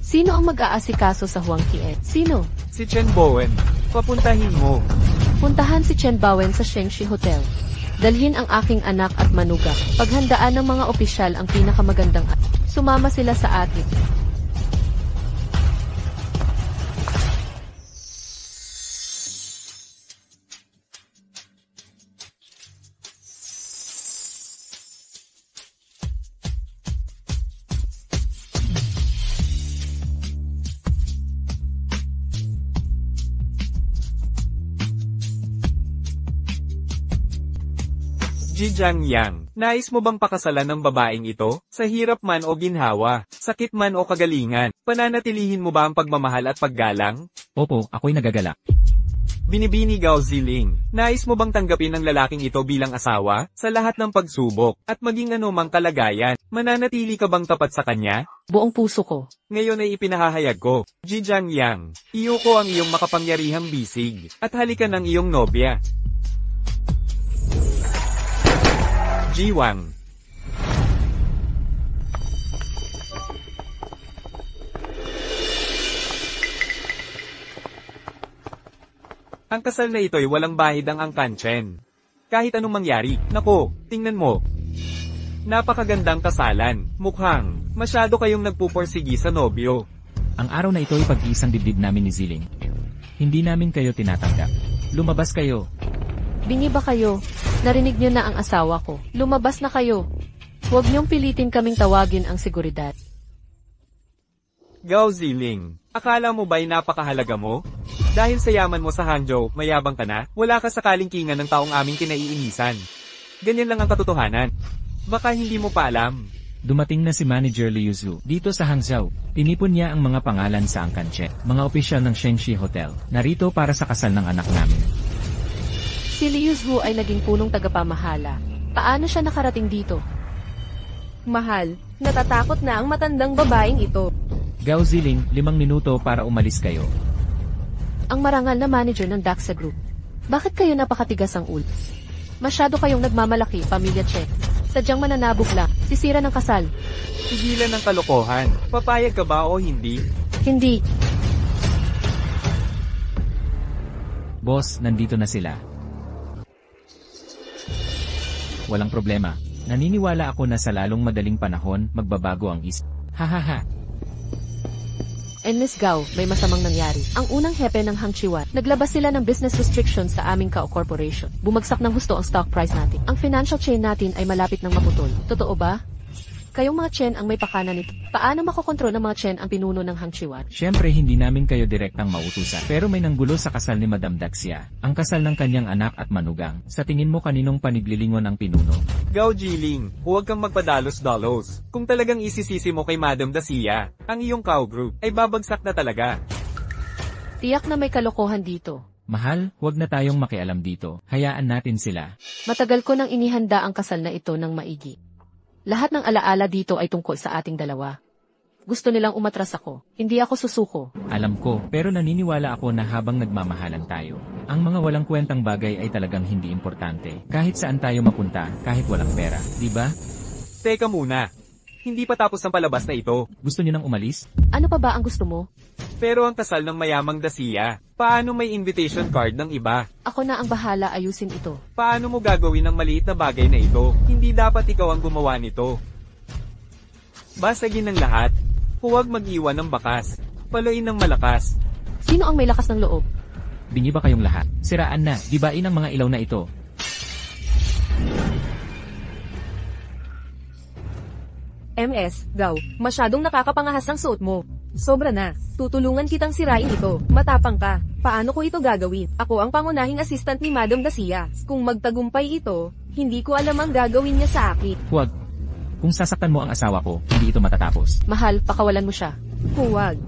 Sino ang mag-aasikaso sa Huang Qian? Sino? Si Chen Bowen. Papuntahin mo. Puntahan si Chen Bawen sa Shengshi Hotel. Dalhin ang aking anak at manugang. Paghandaan ng mga opisyal ang pinakamagandang sumama sila sa atin. Jijiang Yang, nais mo bang pakasalan ng babaeng ito? Sa hirap man o ginhawa, sakit man o kagalingan, pananatilihin mo ba ang pagmamahal at paggalang? Opo, ako'y nagagalak. Binibini Gao Ziling, nais mo bang tanggapin ang lalaking ito bilang asawa? Sa lahat ng pagsubok, at maging anumang kalagayan, mananatili ka bang tapat sa kanya? Buong puso ko. Ngayon ay ipinahahayag ko, Jijiang Yang, iyo ko ang iyong makapangyarihang bisig, at halikan ng iyong nobya. Jiwang. Ang kasal na ito'y walang bahid ang Angkanchen. Kahit anong mangyari, nako, tingnan mo. Napakagandang kasalan, mukhang, masyado kayong nagpuporsigi sa nobyo. Ang araw na ito ay pag-iisang dibdib namin ni Ziling. Hindi namin kayo tinatanggap. Lumabas kayo. Bingi ba kayo? Narinig niyo na ang asawa ko. Lumabas na kayo. Huwag niyong pilitin kaming tawagin ang seguridad. Gao Ziling, akala mo ba'y napakahalaga mo? Dahil sa yaman mo sa Hangzhou, mayabang ka na, wala ka sa kalingkingan ng taong aming kinaiinisan. Ganyan lang ang katotohanan. Baka hindi mo pa alam. Dumating na si Manager Liu Zhu dito sa Hangzhou. Tinipon niya ang mga pangalan sa Angkanchen, mga opisyal ng Shengshi Hotel, narito para sa kasal ng anak namin. Si Liu Zhu ay naging punong tagapamahala. Paano siya nakarating dito? Mahal, natatakot na ang matandang babaeng ito. Gao Ziling, 5 minuto para umalis kayo. Ang marangal na manager ng Daxa Group. Bakit kayo napakatigas ang ulo? Masyado kayong nagmamalaki, Pamilya Che. Sadyang mananabog lang, sisira ng kasal. Tigilan ng kalokohan. Papayag ka ba o hindi? Hindi. Boss, nandito na sila. Walang problema. Naniniwala ako na sa lalong madaling panahon, magbabago ang isip. Hahaha. And Miss Gao, may masamang nangyari. Ang unang hepe ng Hangchiwan, naglabas sila ng business restrictions sa aming corporation. Bumagsak ng husto ang stock price natin. Ang financial chain natin ay malapit ng maputol. Totoo ba? Kayong mga Chen ang may pakana nito. Paano makokontrol ng mga Chen ang pinuno ng Hangchiwan? Siyempre hindi namin kayo direktang mautusan. Pero may nanggulo sa kasal ni Madam Daxia. Ang kasal ng kanyang anak at manugang. Sa tingin mo kaninong paniglilingon ang pinuno? Gao Jiling, huwag kang magpadalos-dalos. Kung talagang isisisi mo kay Madam Dacia, ang iyong cow group ay babagsak na talaga. Tiyak na may kalokohan dito. Mahal, huwag na tayong makialam dito. Hayaan natin sila. Matagal ko nang inihanda ang kasal na ito ng maigi. Lahat ng alaala dito ay tungkol sa ating dalawa. Gusto nilang umatras ako. Hindi ako susuko. Alam ko, pero naniniwala ako na habang nagmamahalan tayo, ang mga walang kwentang bagay ay talagang hindi importante. Kahit saan tayo mapunta, kahit walang pera, di ba? Teka muna. Hindi pa tapos ang palabas na ito. Gusto niyo nang umalis? Ano pa ba ang gusto mo? Pero ang kasal ng mayamang dasiya, paano may invitation card ng iba? Ako na ang bahala ayusin ito. Paano mo gagawin ang maliit na bagay na ito? Hindi dapat ikaw ang gumawa nito. Basagin ng lahat. Huwag mag-iwan ng bakas. Paluin ng malakas. Sino ang may lakas ng loob? Bingi ba kayong lahat? Siraan na, dibain ang mga ilaw na ito. MS, Gaw, masyadong nakakapangahas ang suot mo. Sobra na. Tutulungan kitang sirain ito. Matapang ka. Paano ko ito gagawin? Ako ang pangunahing assistant ni Madam Dacia. Kung magtagumpay ito, hindi ko alam ang gagawin niya sa akin. Huwag. Kung sasaktan mo ang asawa ko, hindi ito matatapos. Mahal, pakawalan mo siya. Huwag.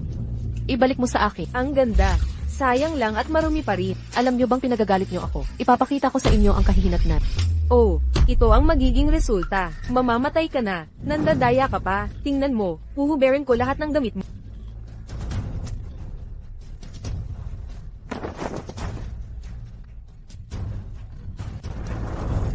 Ibalik mo sa akin. Ang ganda. Sayang lang at marumi pa rin. Alam niyo bang pinagagalit niyo ako? Ipapakita ko sa inyo ang kahihinatnan. Oh, ito ang magiging resulta. Mamamatay ka na. Nandadaya ka pa. Tingnan mo, huhuberin ko lahat ng damit mo.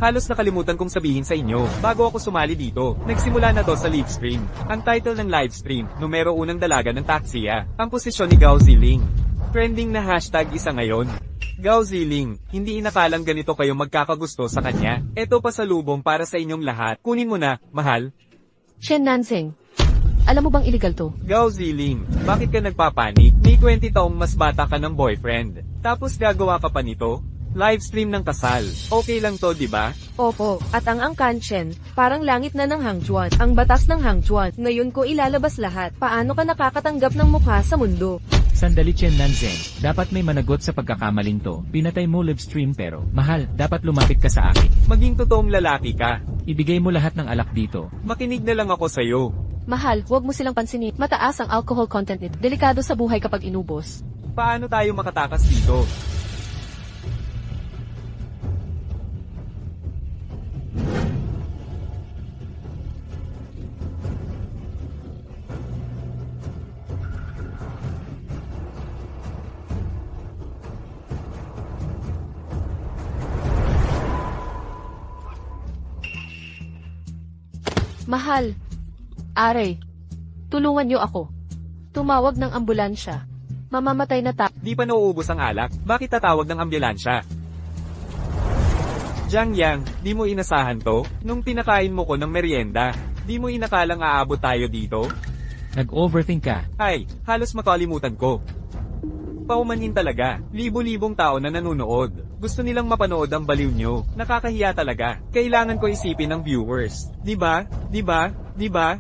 Halos nakalimutan kong sabihin sa inyo, bago ako sumali dito, nagsimula na to sa live stream. Ang title ng live stream, numero unang dalaga ng taksiya, ang posisyon ni Gao Ziling. Trending na hashtag isa ngayon. Gao Ziling, hindi inakalang ganito kayo magkakagusto sa kanya. Eto pasalubong para sa inyong lahat. Kunin mo na, mahal. Shen Nanseng. Alam mo bang illegal to? Gao Ziling, bakit ka nagpapanik? May 20 taong mas bata ka ng boyfriend. Tapos gagawa ka pa nito? Live stream ng kasal. Okay lang to, di ba? Opo, at ang Angkanshen, parang langit na ng Hangtuan. Ang batas ng Hangtuan, ngayon ko ilalabas lahat. Paano ka nakakatanggap ng mukha sa mundo? Sandali Chen Nanzeng, dapat may managot sa pagkakamaling to. Pinatay mo live stream pero, mahal, dapat lumapit ka sa akin. Maging totoong lalaki ka. Ibigay mo lahat ng alak dito. Makinig na lang ako sa'yo. Mahal, huwag mo silang pansinin. Mataas ang alcohol content nito. Delikado sa buhay kapag inubos. Paano tayo makatakas dito? Mahal. Are. Tulungan niyo ako. Tumawag ng ambulansya. Mamamatay na ta. Di pa nauubos ang alak, bakit tatawag ng ambulansya? Jiang Yang, di mo inasahan to? Nung pinakain mo ko ng merienda, di mo inakalang aabot tayo dito? Nag-overthink ka. Ay, halos makalimutan ko. Paumanhin talaga, libo-libong tao na nanonood. Gusto nilang mapanood ang baliw nyo. Nakakahiya talaga. Kailangan ko isipin ng viewers. Di ba? Di ba? Di ba?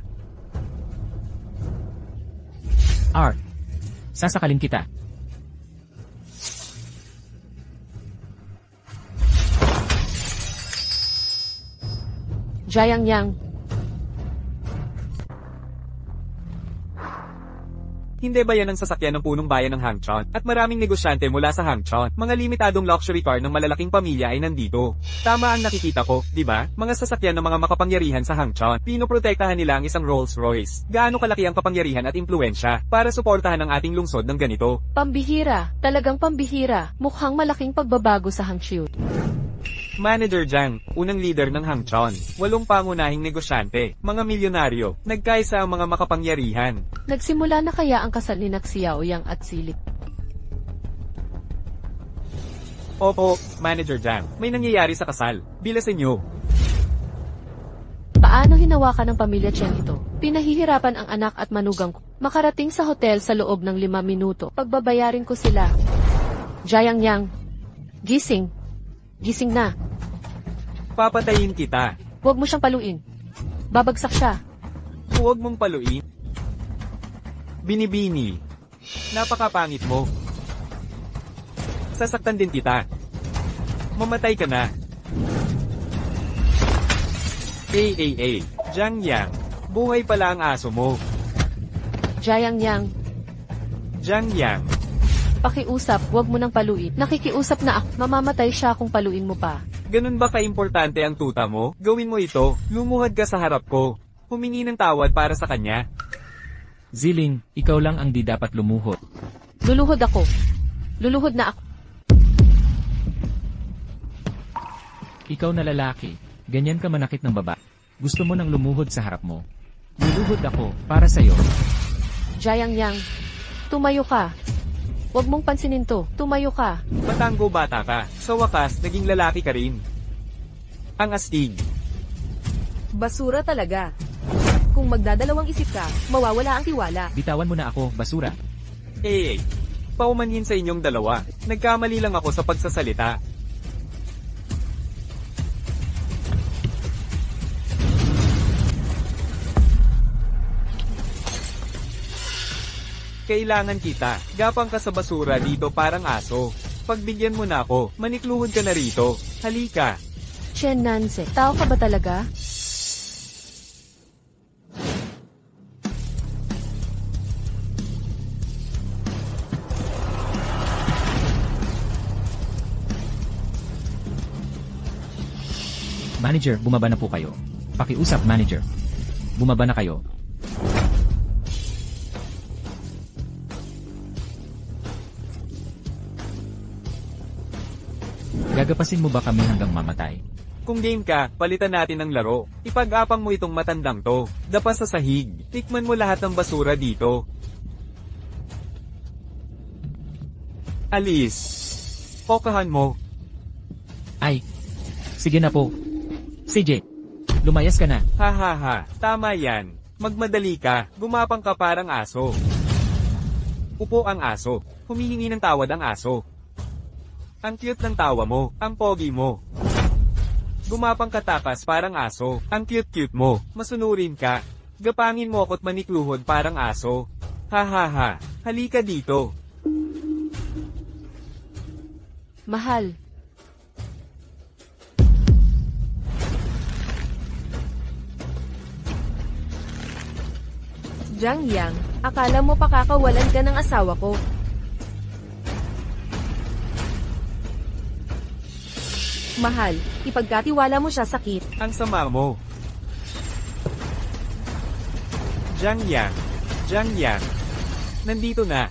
Art. Sasakalin kita. Jiang Yang. Hindi ba yan ang sasakyan ng punong bayan ng Hangchon? At maraming negosyante mula sa Hangchon. Mga limitadong luxury car ng malalaking pamilya ay nandito. Tama ang nakikita ko, di ba? Mga sasakyan ng mga makapangyarihan sa Hangchon. Pinoprotektahan nila ang isang Rolls Royce. Gaano kalaki ang kapangyarihan at impluensya para suportahan ang ating lungsod ng ganito? Pambihira. Talagang pambihira. Mukhang malaking pagbabago sa Hangzhou. Manager Jiang, unang leader ng Hangchon. 8 pangunahing negosyante, mga milyonaryo, nagkaisa ang mga makapangyarihan. Nagsimula na kaya ang kasal ni Xiao Yang at Silip? Opo, Manager Jiang, may nangyayari sa kasal. Bilasin nyo. Paano hinawakan ng pamilya Chen ito? Pinahihirapan ang anak at manugang ko. Makarating sa hotel sa loob ng 5 minuto. Pagbabayarin ko sila. Jiang Yang. Gising. Gising na. Papatayin kita. Huwag mo siyang paluin. Babagsak siya. Huwag mong paluin. Binibini. Napakapangit mo. Sasaktan din kita. Mamatay ka na. Jiang Yang. Buhay pala ang aso mo. Jiang Yang. Jiang Yang. Pakiusap, huwag mo nang paluin. Nakikiusap na ako. Mamamatay siya kung paluin mo pa. Ganun ba kaimportante ang tuta mo? Gawin mo ito. Lumuhad ka sa harap ko. Humingi ng tawad para sa kanya. Ziling, ikaw lang ang di dapat lumuhod. Luluhod ako. Luluhod na ako. Ikaw na lalaki. Ganyan ka manakit ng baba. Gusto mo nang lumuhod sa harap mo. Luluhod ako, para sa'yo. Jiang Yang, tumayo ka. Huwag mong pansinin to, tumayo ka. Batango bata ka. Sa wakas, naging lalaki ka rin. Ang astig. Basura talaga. Kung magdadalawang isip ka, mawawala ang tiwala. Bitawan mo na ako, basura. Paumanhin sa inyong dalawa. Nagkamali lang ako sa pagsasalita. Kailangan kita. Gapang ka sa basura dito parang aso. Pagbigyan mo na ako, manikluhod ka na rito. Halika. Chen Nanse, tao ka ba talaga? Manager, bumaba na po kayo. Pakiusap, manager. Bumaba na kayo. Gagapasin mo ba kami hanggang mamatay? Kung game ka, palitan natin ng laro. Ipag-apang mo itong matandang to. Dapa sa sahig. Tikman mo lahat ng basura dito. Alis. Pokahan mo. Ay, sige na po. CJ, lumayas ka na. Ha. Tama yan. Magmadali ka. Gumapang ka parang aso. Upo ang aso. Humihingi ng tawad ang aso. Ang cute ng tawa mo. Ang pogi mo. Gumapang ka takas parang aso. Ang cute mo. Masunurin ka. Gapangin mo ako't manikluhod parang aso. Ha. Halika dito. Mahal. Jiang Yang, akala mo pakakawalan ka ng asawa ko. Mahal, ipagkatiwala mo siya sakit. Ang sama mo. Jiang Yang. Nandito na.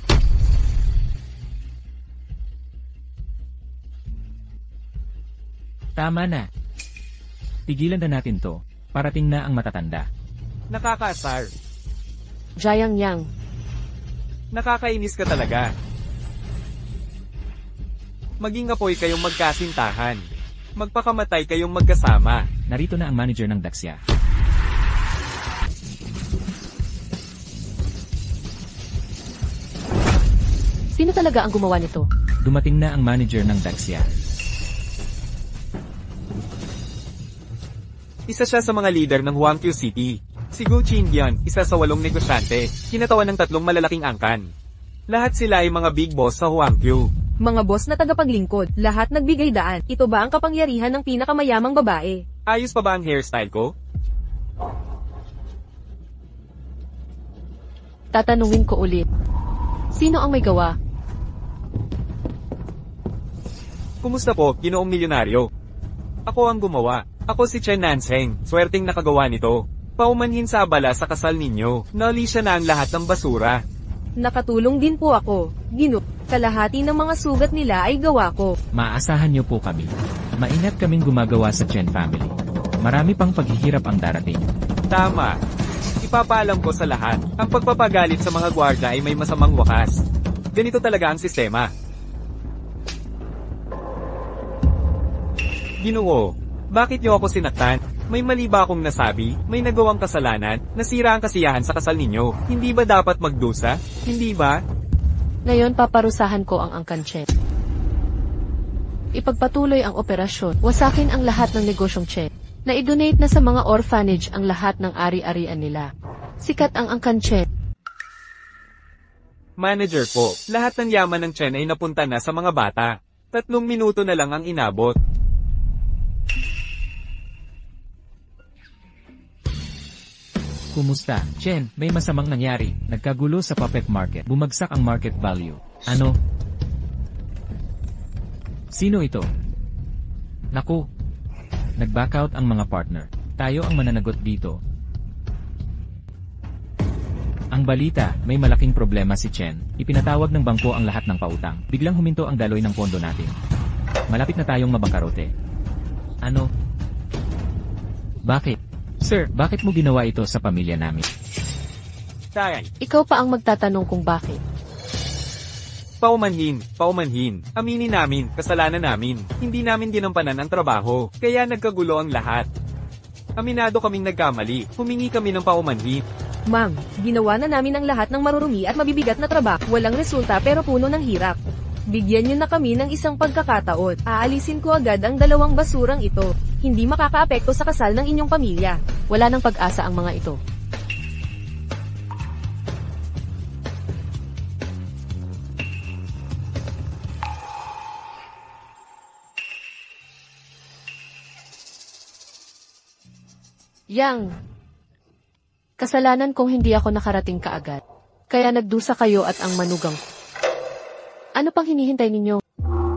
Tama na. Tigilan na natin to. Parating na ang matatanda. Nakakaasar. Jiang Yang, Nakakainis ka talaga. Maging apoy kayong magkasintahan. Magpakamatay kayong magkasama. Narito na ang manager ng Daxia. sino talaga ang gumawa nito? Dumating na ang manager ng Daxia. Isa siya sa mga leader ng Huangqiu City. Si Gu Qingyan, isa sa 8 negosyante, kinatawan ng 3 malalaking angkan. Lahat sila ay mga big boss sa Huangqiu. Mga boss na tagapaglingkod, lahat nagbigay daan. Ito ba ang kapangyarihan ng pinakamayamang babae? Ayos pa ba ang hairstyle ko? Tatanungin ko ulit. Sino ang may gawa? Kumusta po, ginoong milyonaryo? Ako ang gumawa. Ako si Chen Nanseng, swerteng nakagawa nito. Paumanhin sa abala sa kasal ninyo. Nali siya na ang lahat ng basura. Nakatulong din po ako. Kalahati ng mga sugat nila ay gawa ko. Maaasahan niyo po kami. Maingat kaming gumagawa sa Chen family. Marami pang paghihirap ang darating. Tama. Ipapaalam ko sa lahat. Ang pagpapagalit sa mga gwardiya ay may masamang wakas. Ganito talaga ang sistema. Ginoo, bakit niyo ako sinaktan? May mali ba akong nasabi? May nagawang kasalanan? Nasira ang kasiyahan sa kasal ninyo? Hindi ba dapat magdusa? Hindi ba? Ngayon paparusahan ko ang angkan Chen. Ipagpatuloy ang operasyon. Wasakin ang lahat ng negosyong Chen. Na-donate na sa mga orphanage ang lahat ng ari-arian nila. Sikat ang angkan Chen. Manager po, lahat ng yaman ng Chen ay napunta na sa mga bata. 3 minuto na lang ang inabot. Kumusta? Chen, may masamang nangyari. Nagkagulo sa puppet market. Bumagsak ang market value. Ano? Sino ito? Naku. Nag-backout ang mga partner. Tayo ang mananagot dito. Ang balita, may malaking problema si Chen. Ipinatawag ng bangko ang lahat ng pautang. Biglang huminto ang daloy ng pondo natin. Malapit na tayong mabangkarote. Ano? Bakit? Sir, bakit mo ginawa ito sa pamilya namin? Tay, Ikaw pa ang magtatanong kung bakit. paumanhin. Aminin namin, kasalanan namin. Hindi namin ginampanan ang trabaho, kaya nagkagulo ang lahat. Aminado kaming nagkamali, humingi kami ng paumanhin. Ma'am, ginawa na namin ang lahat ng marurumi at mabibigat na trabaho. Walang resulta pero puno ng hirap. Bigyan niyo na kami ng isang pagkakataon. Aalisin ko agad ang 2 basurang ito. Hindi makakaapekto sa kasal ng inyong pamilya. Wala nang pag-asa ang mga ito. Yang, kasalanan kong hindi ako nakarating kaagad. Kaya nagdusa kayo at ang manugang. Ano pang hinihintay ninyo?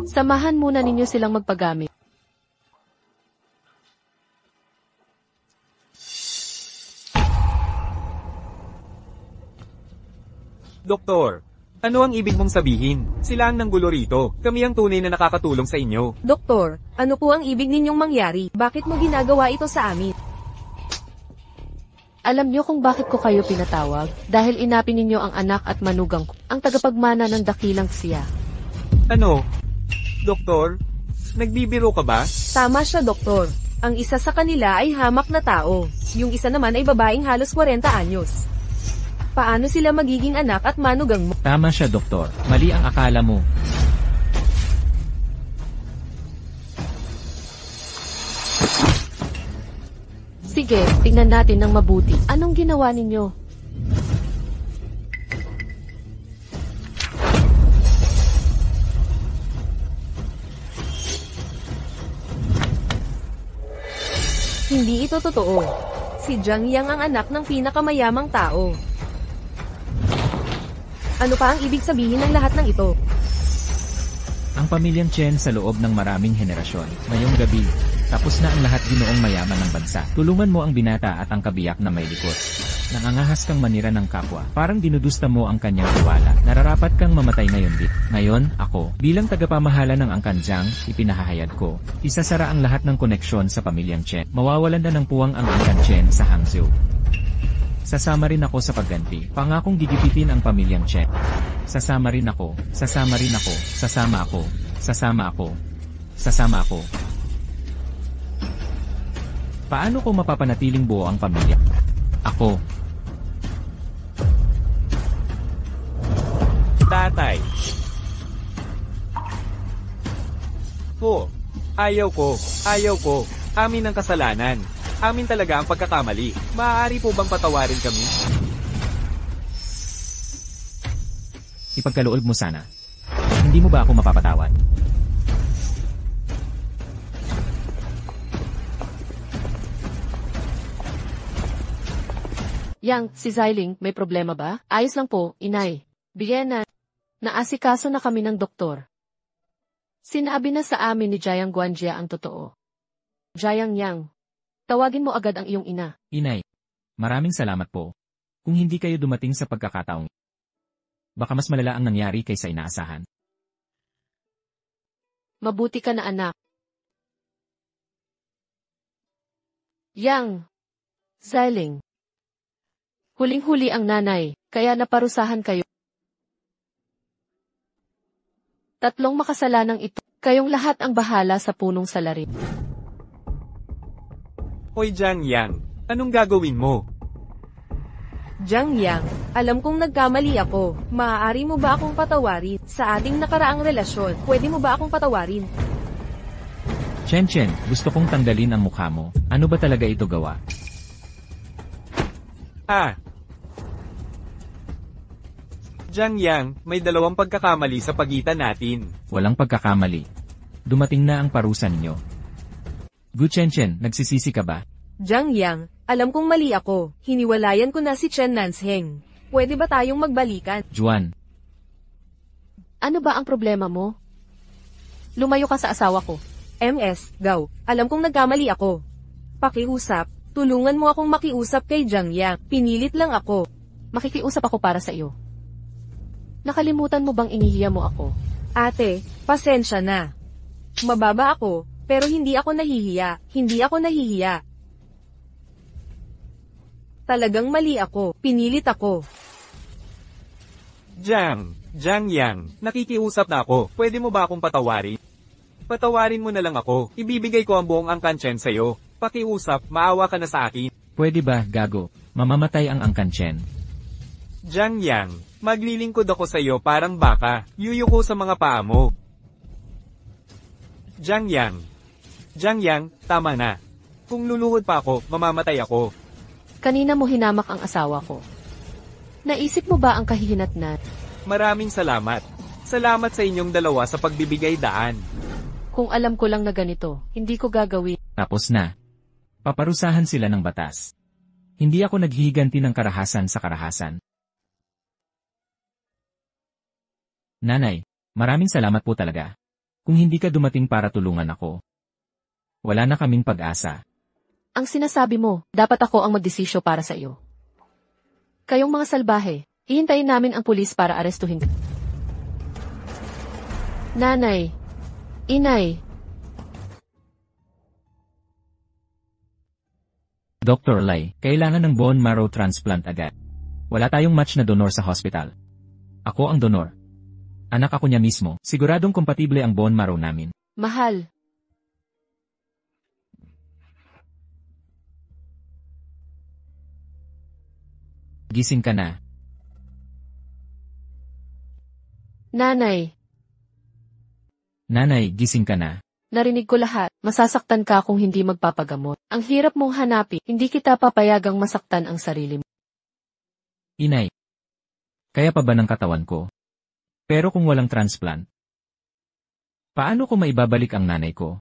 Samahan muna ninyo silang magpagamit. Doktor, ano ang ibig mong sabihin? Sila ang nanggulo rito, kami ang tunay na nakakatulong sa inyo. Doktor, ano po ang ibig ninyong mangyari? Bakit mo ginagawa ito sa amin? Alam niyo kung bakit ko kayo pinatawag? Dahil inapin ninyo ang anak at manugang ko, ang tagapagmana ng dakilang siya. Ano? Doktor? Nagbibiro ka ba? Tama siya, doktor. Ang isa sa kanila ay hamak na tao. Yung isa naman ay babaeng halos 40 anyos. Paano sila magiging anak at manugang mo? Tama siya, Doktor. Mali ang akala mo. Sige, tingnan natin ng mabuti. Anong ginawa ninyo? Hindi ito totoo. Si Jiang Yang ang anak ng pinakamayamang tao. Ano pa ang ibig sabihin ng lahat ng ito? Ang pamilyang Chen sa loob ng maraming henerasyon. Ngayong gabi, tapos na ang lahat ginoong mayaman ng bansa. Tulungan mo ang binata at ang kabiyak na may likod. Nangangahas kang manira ng kapwa. Parang dinudusta mo ang kanyang tiwala. Nararapat kang mamatay ngayon dit. Ngayon, ako, bilang tagapamahala ng Angkan Jiang, ipinahahayag ko. Isasara ang lahat ng koneksyon sa pamilyang Chen. Mawawalan na ng puwang ang Angkan Chen sa Hangzhou. Sasama rin ako sa pagganti. Pangakong gigipitin ang pamilyang Chen. Sasama rin ako. Sasama rin ako. Sasama ako. Sasama ako. Sasama ako. Paano ko mapapanatiling buo ang pamilya? Ako. Tatay. Po. Ayaw ko. Amin ang kasalanan. Amin talaga ang pagkakamali. Maaari po bang patawarin kami? Ipagkaloob mo sana. Hindi mo ba ako mapapatawad? Yang, si Xiling, may problema ba? Ayos lang po, inay. Vienna, naasikaso na kami ng doktor. Sinabi na sa amin ni Jiang Guanjia ang totoo. Jiang Yang, tawagin mo agad ang iyong ina. Inay, maraming salamat po. Kung hindi kayo dumating sa pagkakataong, baka mas malala ang nangyari kaysa inaasahan. Mabuti ka na anak. Yang, Xiling, huling-huli ang nanay, kaya naparusahan kayo. 3 makasalanang ito, kayong lahat ang bahala sa punong salarin. Hoy Jiang Yang, anong gagawin mo? Jiang Yang, alam kong nagkamali ako. Maaari mo ba akong patawarin? Sa ating nakaraang relasyon, pwede mo ba akong patawarin? Chen, gusto kong tanggalin ang mukha mo. Ano ba talaga ito gawa? Jiang Yang, may 2 pagkakamali sa pagitan natin. Walang pagkakamali. Dumating na ang parusa ninyo. Gu Chen, nagsisisi ka ba? Jiang Yang, alam kong mali ako. Hiniwalayan ko na si Chen Nansheng. Pwede ba tayong magbalikan? Juan, Ano ba ang problema mo? Lumayo ka sa asawa ko. MS, Gao, alam kong nagkamali ako. Pakiusap, tulungan mo akong makiusap kay Jiang Yang. Pinilit lang ako. Makikiusap ako para sa iyo. Nakalimutan mo bang inihiya mo ako? Ate, pasensya na. Mababa ako, pero hindi ako nahihiya. Hindi ako nahihiya. Talagang mali ako. Pinilit ako. Jiang Yang, nakikiusap na ako. Pwede mo ba akong patawarin? Patawarin mo na lang ako. Ibibigay ko ang buong angkan sa'yo. Pakiusap, maawa ka na sa akin. Pwede ba, gago? Mamamatay ang angkanchen. Jiang Yang, maglilingkod ako sa'yo parang baka. Yuyuko sa mga paa mo. Jiang Yang, tama na. Kung luluhod pa ako, mamamatay ako. Kanina mo hinamak ang asawa ko. Naisip mo ba ang kahihinatnan? Maraming salamat. Salamat sa inyong dalawa sa pagbibigay daan. Kung alam ko lang na ganito, hindi ko gagawin. Tapos na. Paparusahan sila ng batas. Hindi ako naghihiganti ng karahasan sa karahasan. Nanay, maraming salamat po talaga. Kung hindi ka dumating para tulungan ako, wala na kaming pag-asa. Ang sinasabi mo, dapat ako ang magdesisyo para sa iyo. Kayong mga salbahe, hihintayin namin ang pulis para arestuhin. Nanay, inay, Dr. Lai, kailangan ng bone marrow transplant agad. Wala tayong match na donor sa hospital. Ako ang donor. Anak ako niya mismo, siguradong kompatible ang bone marrow namin. mahal. Gising ka na. Nanay, Nanay, gising ka na. narinig ko lahat. Masasaktan ka kung hindi magpapagamot. Ang hirap mong hanapin, hindi kita papayagang masaktan ang sarili mo. Inay, kaya pa ba ng katawan ko? Pero kung walang transplant, paano ko maibabalik ang nanay ko?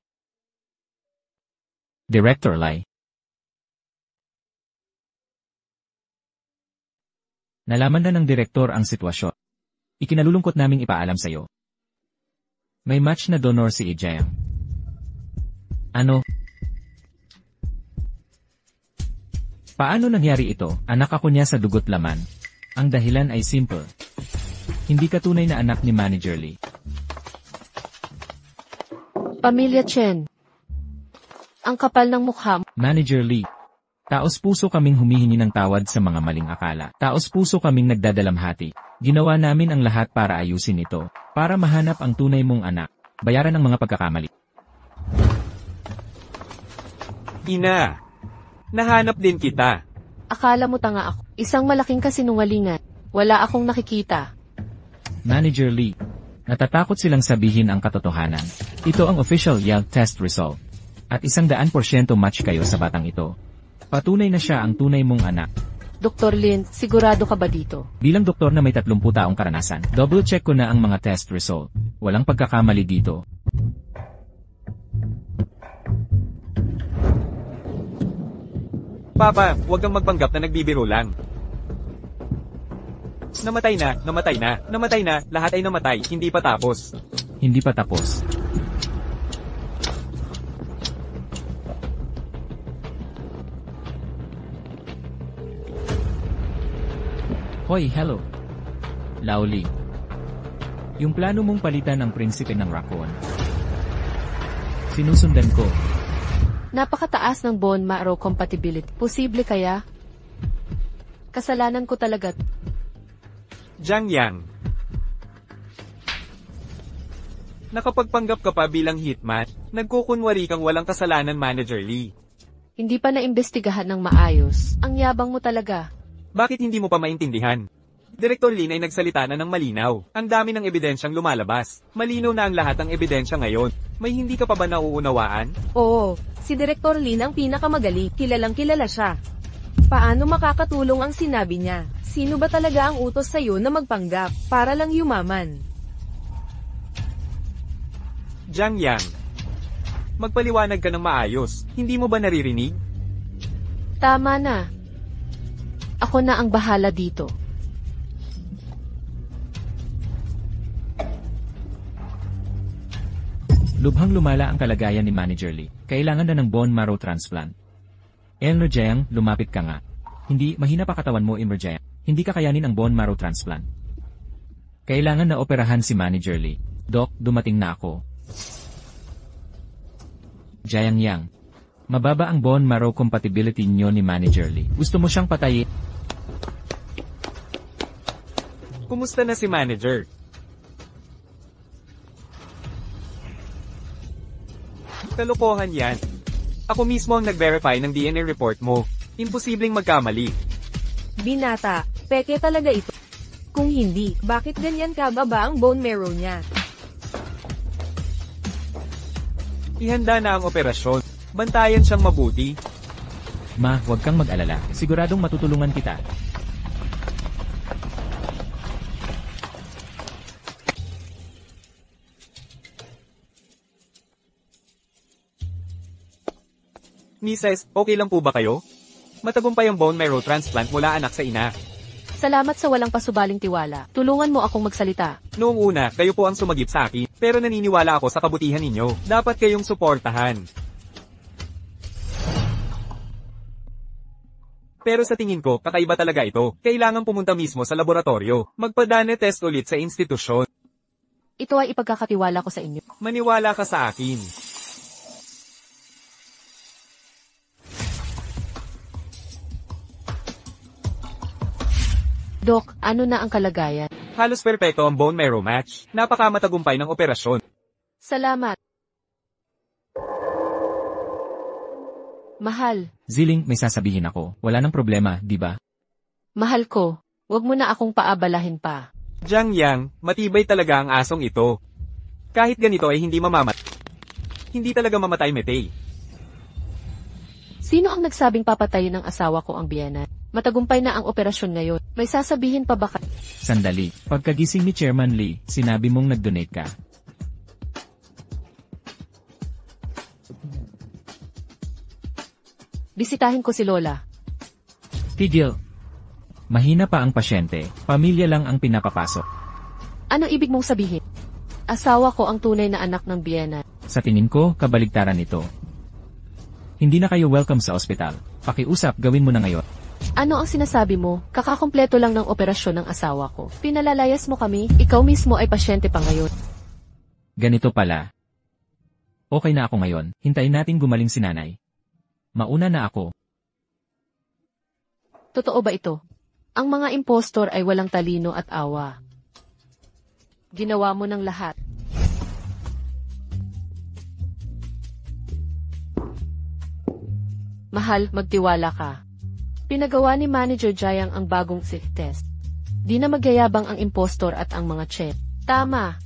Director Lai. Nalaman na ng direktor ang sitwasyon. Ikinalulungkot naming ipaalam sa'yo. May match na donor si Ijayang. Ano? Paano nangyari ito? Anak ako niya sa dugot laman. Ang dahilan ay simple. Hindi ka tunay na anak ni Manager Lee. Pamilya Chen. Ang kapal ng mukha mo. Manager Lee. Taos-puso kaming humihingi ng tawad sa mga maling akala. Taos-puso kaming nagdadalamhati. Ginawa namin ang lahat para ayusin ito. Para mahanap ang tunay mong anak. Bayaran ang mga pagkakamali. Ina, nahanap din kita. Akala mo tanga ako. Isang malaking kasinungalingan. Wala akong nakikita. Manager Lee. Natatakot silang sabihin ang katotohanan. Ito ang official YAG test result. At 100% match kayo sa batang ito. Patunay na siya ang tunay mong anak. Dr. Lin, sigurado ka ba dito? Bilang doktor na may 30 taong karanasan, double check ko na ang mga test result. Walang pagkakamali dito. Papa, huwag kang magpanggap na nagbibiro lang. Namatay na, lahat ay namatay, hindi pa tapos. Hindi pa tapos. Hoy, hello. Laoli. Yung plano mong palitan ng prinsipe ng Raccoon. Sinusundan ko. Napakataas ng bone marrow compatibility. Posible kaya? Kasalanan ko talaga. Jiang Yang. Nakapagpanggap ka pa bilang hitman, nagkukunwari kang walang kasalanan, Manager Lee. Hindi pa naimbestigahan ng maayos. Ang yabang mo talaga. Bakit hindi mo pa maintindihan? Direktor Lin ay nagsalita na ng malinaw. Ang dami ng ebidensyang lumalabas. Malinaw na ang lahat ng ebidensya ngayon. May hindi ka pa ba nauunawaan? Oo, si Direktor Lin ang pinakamagaling. Kilalang kilala siya. Paano makakatulong ang sinabi niya? Sino ba talaga ang utos sa'yo na magpanggap para lang yumaman? Jiang Yang. Magpaliwanag ka ng maayos. Hindi mo ba naririnig? Tama na. Ako na ang bahala dito. Lubhang lumala ang kalagayan ni Manager Lee. Kailangan na ng bone marrow transplant. Emerjayang, lumapit ka nga. Hindi, mahina pa katawan mo, Emerjayang. Hindi kakayanin ang bone marrow transplant. Kailangan na operahan si Manager Lee. Doc, dumating na ako. Jayang Yang. Mababa ang bone marrow compatibility niyo ni Manager Lee. Gusto mo siyang patayin? Kumusta na si Manager? Kalokohan yan. Ako mismo ang nag-verify ng DNA report mo. Imposibleng magkamali. Binata, peke talaga ito. Kung hindi, bakit ganyan kababa ang bone marrow niya? Ihanda na ang operasyon. Bantayan siyang mabuti. Ma, huwag kang mag-alala. Siguradong matutulungan kita. Mrs., okay lang po ba kayo? Matagumpay ang bone marrow transplant mula anak sa ina. Salamat sa walang pasubaling tiwala. Tulungan mo akong magsalita. Noong una, kayo po ang sumagip sa akin, pero naniniwala ako sa kabutihan ninyo. Dapat kayong suportahan. Pero sa tingin ko, kakaiba talaga ito. Kailangan pumunta mismo sa laboratorio. Magpa-DNA test ulit sa institusyon. Ito ay ipagkakatiwala ko sa inyo. Maniwala ka sa akin. Dok, ano na ang kalagayan? Halos perpekto ang bone marrow match. Napakamatagumpay ng operasyon. Salamat. Mahal, Ziling, may sasabihin ako. Wala nang problema, di ba? mahal ko. Huwag mo na akong paabalahin pa. Jiang Yang, matibay talaga ang asong ito. Kahit ganito ay hindi Hindi talaga mamatay, Metei. Sino ang nagsabing papatayin ng asawa ko ang biyenan? Matagumpay na ang operasyon ngayon. May sasabihin pa ba ka? Sandali. Pagkagising ni Chairman Lee, sinabi mong nag-donate ka. Bisitahin ko si Lola. Tigil. Mahina pa ang pasyente. Pamilya lang ang pinapapasok. Ano ibig mong sabihin? Asawa ko ang tunay na anak ng biyenan. Sa tingin ko, kabaligtaran ito. Hindi na kayo welcome sa ospital. Pakiusap, gawin mo na ngayon. Ano ang sinasabi mo? Kakakompleto lang ng operasyon ng asawa ko. Pinalalayas mo kami, ikaw mismo ay pasyente pa ngayon. Ganito pala. Okay na ako ngayon, hintayin nating gumaling si nanay. Mauna na ako. Totoo ba ito? Ang mga impostor ay walang talino at awa. Ginawa mo ng lahat. Mahal, magtiwala ka. Pinagawa ni Manager Jiang ang bagong silk test. Di na magyayabang ang impostor at ang mga chef. Tama.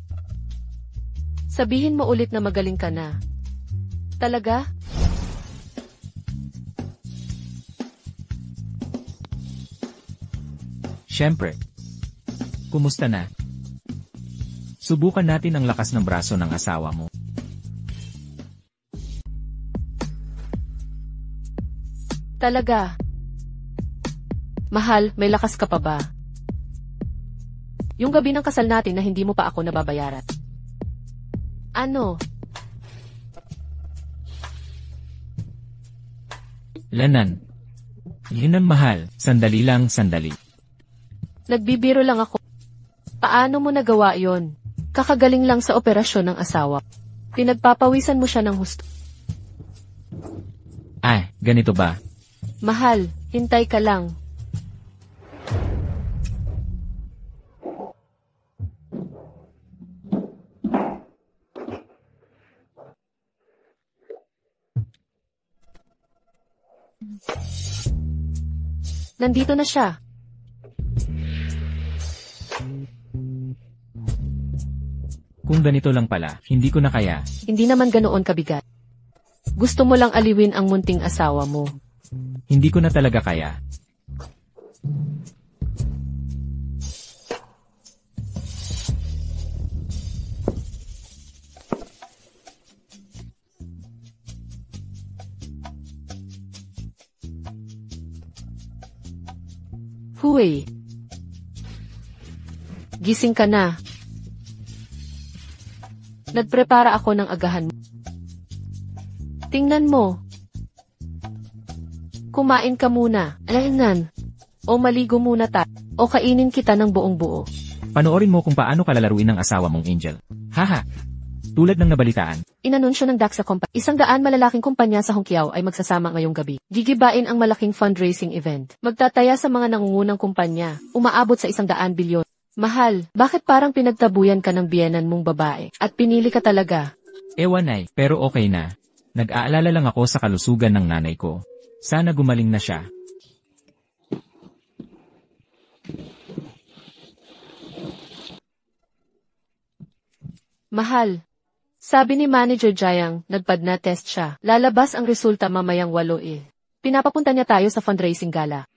Sabihin mo ulit na magaling ka na. Talaga? Siyempre. Kumusta na? Subukan natin ang lakas ng braso ng asawa mo. Talaga? Mahal, may lakas ka pa ba? Yung gabi ng kasal natin na hindi mo pa ako nababayaran. Ano? Lanan. Yun ang mahal. Sandali lang, sandali. Nagbibiro lang ako. Paano mo nagawa yon? Kakagaling lang sa operasyon ng asawa. Pinagpapawisan mo siya ng husto. Ganito ba? Mahal, hintay ka lang. Nandito na siya. Kung ganito lang pala, hindi ko na kaya. Hindi naman ganoon kabigat. Gusto mo lang aliwin ang munting asawa mo. Hindi ko na talaga kaya. Huy. Gising ka na. Nagprepara ako ng agahan mo. Tingnan mo. Kumain ka muna. Alangan. O maligo muna tayo. O kainin kita ng buong buo. Panoorin mo kung paano kalalaruin ng asawa mong Angel. Haha. Tulad ng nabalitaan, Inanunsyo ng Daxia Company, 100 malalaking kumpanya sa Hongqiao ay magsasama ngayong gabi. Gigibain ang malaking fundraising event. Magtataya sa mga nangungunang kumpanya, umaabot sa 100 bilyon. Mahal, bakit parang pinagtabuyan ka ng biyenan mong babae, at pinili ka talaga? ewan ay, pero okay na. Nag-aalala lang ako sa kalusugan ng nanay ko. Sana gumaling na siya. Mahal. Sabi ni Manager Jayang, nagpad-na test siya. Lalabas ang resulta mamayang 8. Pinapapunta niya tayo sa fundraising gala.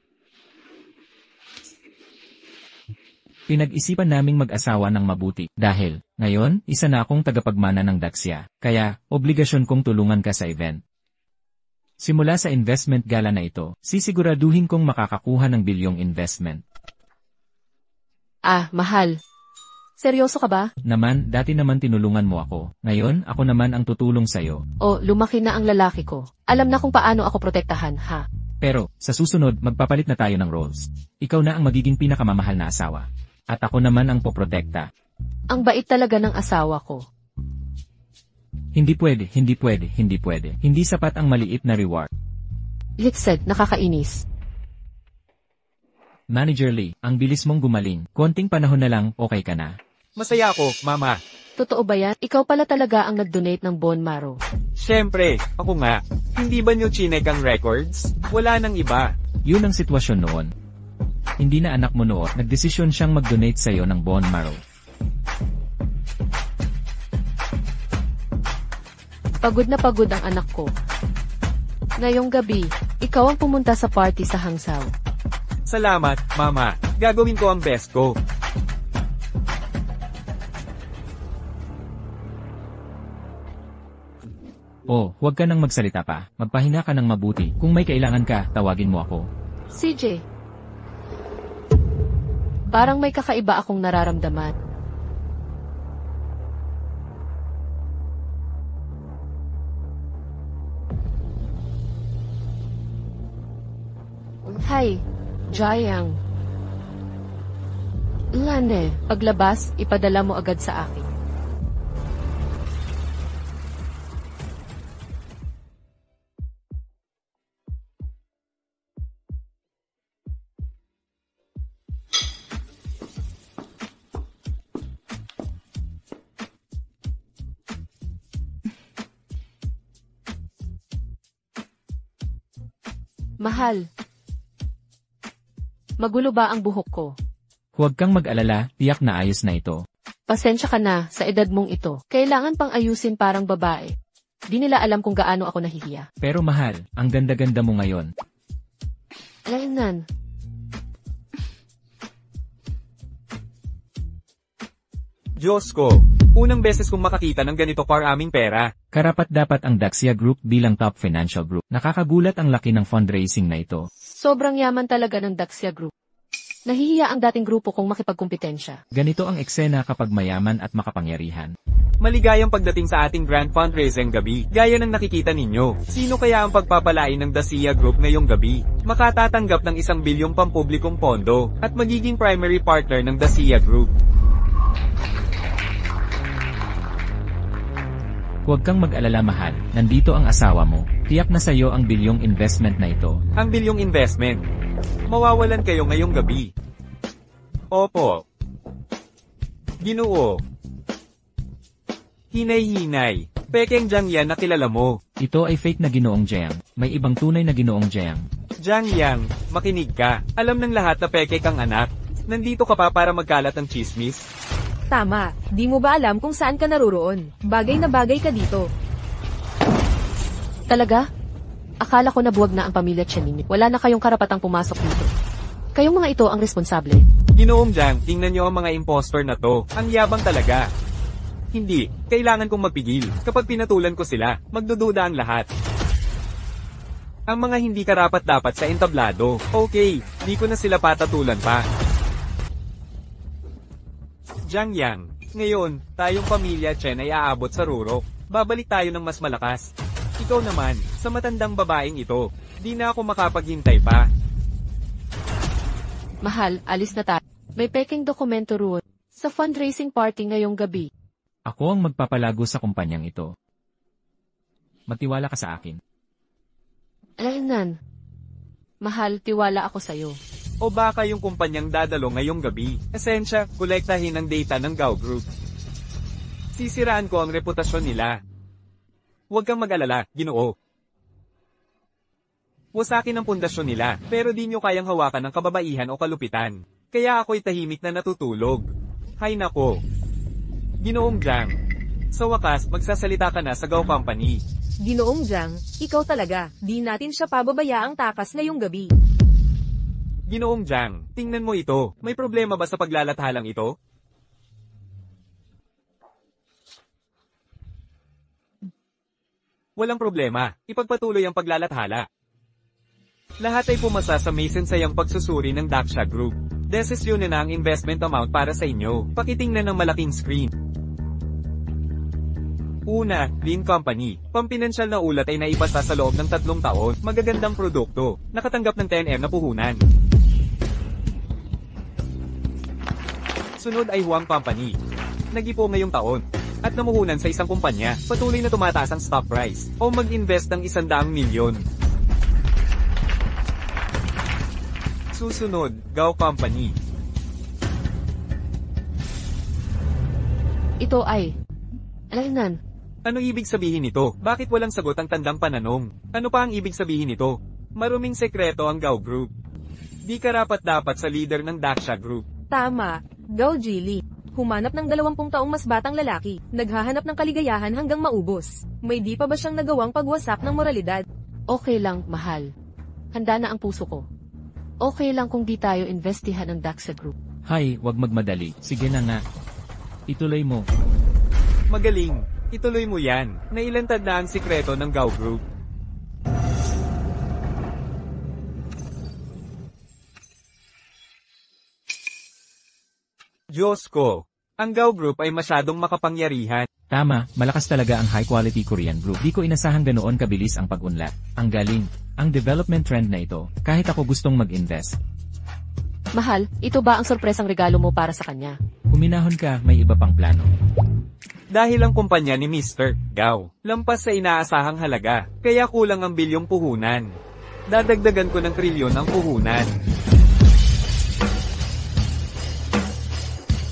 Pinag-isipan naming mag-asawa ng mabuti dahil, ngayon, isa na akong tagapagmana ng Daxia, kaya, obligasyon kong tulungan ka sa event. Simula sa investment gala na ito, sisiguraduhin kong makakakuha ng bilyong investment. Ah, mahal. Seryoso ka ba? Naman, dati naman tinulungan mo ako. Ngayon, ako naman ang tutulong sa'yo. O, lumaki na ang lalaki ko. Alam na kung paano ako protektahan, ha? Pero, sa susunod, magpapalit na tayo ng roles. Ikaw na ang magiging pinakamamahal na asawa. At ako naman ang poprotekta. Ang bait talaga ng asawa ko. Hindi pwede, hindi pwede, hindi pwede. Hindi sapat ang maliit na reward. Lixed, nakakainis. Manager Lee, ang bilis mong gumaling. Konting panahon na lang, okay ka na. Masaya ako, Mama. Totoo ba yan? Ikaw pala talaga ang nag-donate ng bone marrow. Siyempre, ako nga. Hindi ba niyo chinek ang records? Wala nang iba. Yun ang sitwasyon noon. Hindi na anak mo noon, nagdesisyon siyang mag-donate sa'yo ng bone marrow. Pagod na pagod ang anak ko. Ngayong gabi, ikaw ang pumunta sa party sa Hangzhou. Salamat, Mama. Gagawin ko ang best ko. Oh, huwag ka nang magsalita pa. Magpahinga ka ng mabuti. Kung may kailangan ka, tawagin mo ako. CJ. Parang may kakaiba akong nararamdaman. Hi, Jayang. Lande, paglabas, ipadala mo agad sa akin. Mahal. Magulo ba ang buhok ko? Huwag kang mag-alala, tiyak na ayos na ito. Pasensya ka na, sa edad mong ito. Kailangan pang ayusin parang babae. Di nila alam kung gaano ako nahihiya. Pero mahal, ang ganda-ganda mo ngayon. Alaynan. Diyos ko, unang beses kong makakita ng ganito karaming pera. Karapat-dapat ang Daxia Group bilang top financial group. Nakakagulat ang laki ng fundraising na ito. Sobrang yaman talaga ng Daxia Group. Nahihiya ang dating grupo kong makipagkumpetensya. Ganito ang eksena kapag mayaman at makapangyarihan. Maligayang pagdating sa ating grand fundraising gabi, gaya ng nakikita ninyo. Sino kaya ang pagpapalain ng Daxia Group ngayong gabi? Makatatanggap ng 1 bilyong pampublikong pondo, at magiging primary partner ng Daxia Group. Huwag kang mag-alala mahal, nandito ang asawa mo. Tiyak na sa'yo ang bilyong investment na ito. Ang bilyong investment. Mawawalan kayo ngayong gabi. Opo. Ginoo. Hinay-hinay. Pekeng Jiang yan na kilala mo. Ito ay fake na Ginoong Jiang. May ibang tunay na Ginoong Jiang. Jiang Yang, makinig ka. Alam ng lahat na peke kang anak. Nandito ka pa para magkalat ng chismis. Tama, di mo ba alam kung saan ka naruroon? Bagay na bagay ka dito. Talaga? Akala ko nabuwag na ang pamilya Tianini. Wala na kayong karapatang pumasok dito. Kayong mga ito ang responsable. Ginoong Jiang, tingnan niyo ang mga impostor na to. Ang yabang talaga. Hindi, kailangan kong magpigil. Kapag pinatulan ko sila, magdududa ang lahat. Ang mga hindi karapat-dapat sa entablado. Okay, di ko na sila patatulan pa. Jiang Yang, ngayon, tayong pamilya Chen ay aabot sa rurok. Babalik tayo ng mas malakas. Ikaw naman, sa matandang babaeng ito, di na ako makapaghintay pa. Mahal, alis na tayo. May peking dokumento roon. Sa fundraising party ngayong gabi. Ako ang magpapalago sa kumpanyang ito. Magtiwala ka sa akin. Alaynan. Mahal, tiwala ako sa'yo. O baka yung kumpanyang dadalo ngayong gabi. Esensya, kolektahin ang data ng Gao Group. Sisiraan ko ang reputasyon nila. Huwag kang mag-alala, Ginoo. Wasakin ang pundasyon nila, pero di nyo kayang hawakan ng kababaihan o kalupitan. Kaya ako'y tahimik na natutulog. Hay nako. Ginoong Jiang. Sa wakas, magsasalita ka na sa Gao Company. Ginoong Jiang, ikaw talaga, di natin siya pababayaang takas ngayong gabi. Ginoong Jiang, tingnan mo ito. May problema ba sa paglalathalang ito? Walang problema. Ipagpatuloy ang paglalathala. Lahat ay pumasa sa may sensayang pagsusuri ng Daksha Group. Desisyon na ang investment amount para sa inyo. Pakitingnan ng malaking screen. Una, Lean Company. Pampinansyal na ulat ay naipasa sa loob ng 3 taon. Magagandang produkto. Nakatanggap ng 10M na puhunan. Sunod ay Huang Company. Nagipo ngayong taon. At namuhunan sa isang kumpanya. Patuloy na tumataas ang stock price. O mag-invest ng 100 milyon. Susunod, Gao Company. Ito ay... Alaynan. Ano ibig sabihin nito? Bakit walang sagot ang tandang pananong? Ano pa ang ibig sabihin nito? Maruming sekreto ang Gao Group. Di karapat-dapat sa leader ng Daksha Group. Tama, Gao Jili. Humanap ng 20 taong mas batang lalaki, naghahanap ng kaligayahan hanggang maubos. May di pa ba siyang nagawang pagwasak ng moralidad? Okay lang, mahal. Handa na ang puso ko. Okay lang kung di tayo investihan ng Daksha Group. Hay, wag magmadali. Sige na nga. Ituloy mo. Magaling. Ituloy mo yan. Nailantad na ang sikreto ng Gao Group. Diyos ko. Ang Gao Group ay masyadong makapangyarihan. Tama, malakas talaga ang high-quality Korean group. Di ko inasahang ganoon kabilis ang pag-unlad. Ang galing. Ang development trend na ito, kahit ako gustong mag-invest. Mahal, ito ba ang sorpresang regalo mo para sa kanya? Huminahon ka, may iba pang plano. Dahil ang kumpanya ni Mr. Gao, lampas sa inaasahang halaga, kaya kulang ang bilyong puhunan. Dadagdagan ko ng trilyon ang puhunan.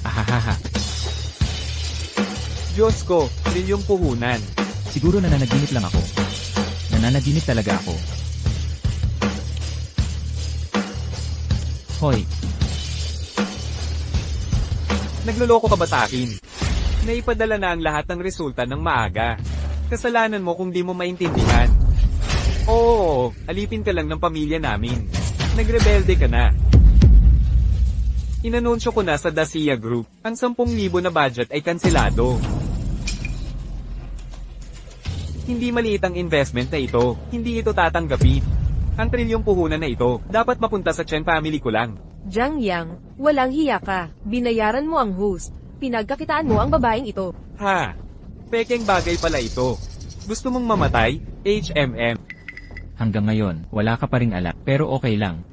Ahahaha. Diyos ko, trilyong puhunan. Siguro nananaginip lang ako. Nananaginip talaga ako. Hoy, Nagloloko ka ba sa akin? Naipadala na ang lahat ng resulta ng maaga. Kasalanan mo kung di mo maintindihan. Oo, alipin ka lang ng pamilya namin. Nagrebelde ka na. Inanunsyo ko na sa Dacia Group, ang 10,000 na budget ay kanselado. Hindi maliit ang investment na ito, hindi ito tatanggapin. Ang trilyong puhunan na ito, dapat mapunta sa Chen family ko lang. Jiang Yang, walang hiya ka. Binayaran mo ang host. Pinagkakitaan mo ang babaeng ito. Ha? Pekeng bagay pala ito. Gusto mong mamatay? HMM. hanggang ngayon, wala ka pa ring alam, pero okay lang.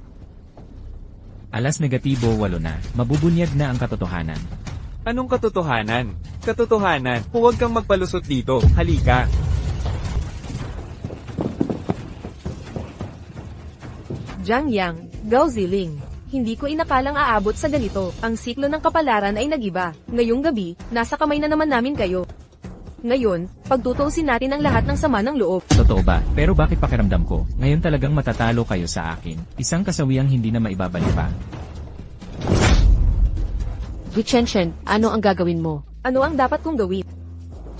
Alas negatibo 8 na, mabubunyag na ang katotohanan. Anong katotohanan? Katotohanan, huwag kang magpalusot dito, halika. Jiang Yang, Gao Ziling. Hindi ko inakalang aabot sa ganito. Ang siklo ng kapalaran ay nagiba. Ngayong gabi, nasa kamay na naman namin kayo. Ngayon, pagtutuusin natin ang lahat ng sama ng loob. Totoo ba? Pero bakit pakiramdam ko, ngayon talagang matatalo kayo sa akin? Isang kasawiang hindi na maibabalik pa. Guchenshen, ano ang gagawin mo? Ano ang dapat kong gawin?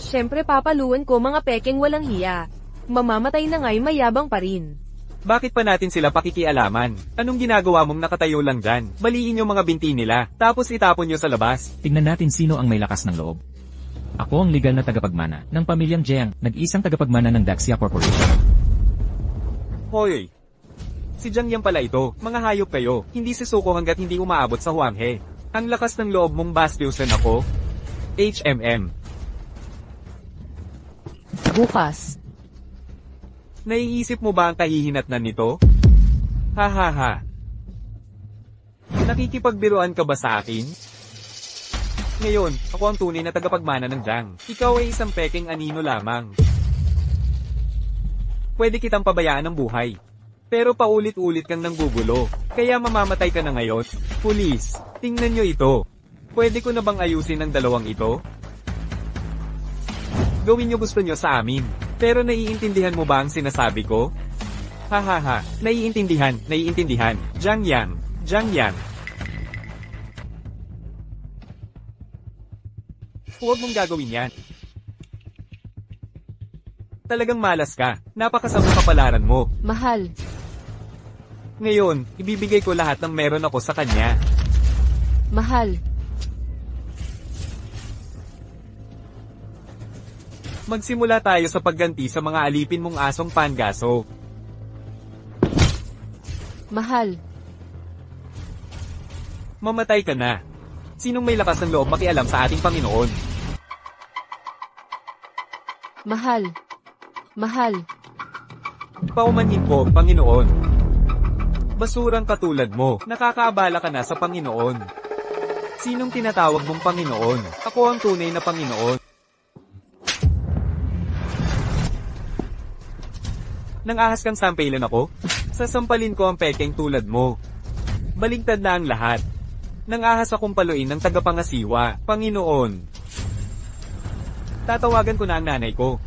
Siyempre papaluan ko mga pekeng walang hiya. Mamamatay na nga'y mayabang pa rin. Bakit pa natin sila pakikialaman? Anong ginagawa mong nakatayo lang dyan? Baliin yung mga binti nila, tapos itapon nyo sa labas. Tingnan natin sino ang may lakas ng loob. Ako ang legal na tagapagmana ng pamilyang Jiang, nag-isang tagapagmana ng Daxia Corporation. Hoy! Si Jiang yan pala ito, mga hayop kayo, hindi sisuko hanggat hindi umaabot sa Huanghe. Ang lakas ng loob mong bastyusan ako? HMM. Bukas. Naiisip mo ba ang kahihinatnan nito? Ha ha ha. Nakikipagbiruan ka ba sa akin? Ngayon, ako ang tunay na tagapagmana ng Jiang. Ikaw ay isang peking anino lamang. Pwede kitang pabayaan ng buhay. Pero paulit-ulit kang nanggugulo. Kaya mamamatay ka na ngayon. Pulis, tingnan nyo ito. Pwede ko na bang ayusin ang dalawang ito? Gawin nyo gusto nyo sa amin. Pero naiintindihan mo ba ang sinasabi ko? Hahaha, naiintindihan. Jiang Yang. Huwag mong gagawin yan. Talagang malas ka. Napakasamang kapalaran mo. Mahal, Ngayon, ibibigay ko lahat ng meron ako sa kanya. mahal, Magsimula tayo sa pagganti sa mga alipin mong asong pangaso. mahal, Mamatay ka na. Sinong may lakas ng loob makialam sa ating Panginoon? mahal, Paumanhin ko, Panginoon. Basurang katulad mo, nakakaabala ka na sa Panginoon. Sinong tinatawag mong Panginoon? Ako ang tunay na Panginoon. Nang ahas kang sampailan ako? Sasampalin ko ang pekeng tulad mo. Baligtad na ang lahat. Nang ahas akong paluin ng tagapangasiwa, Panginoon. Tatawagan ko na ang nanay ko.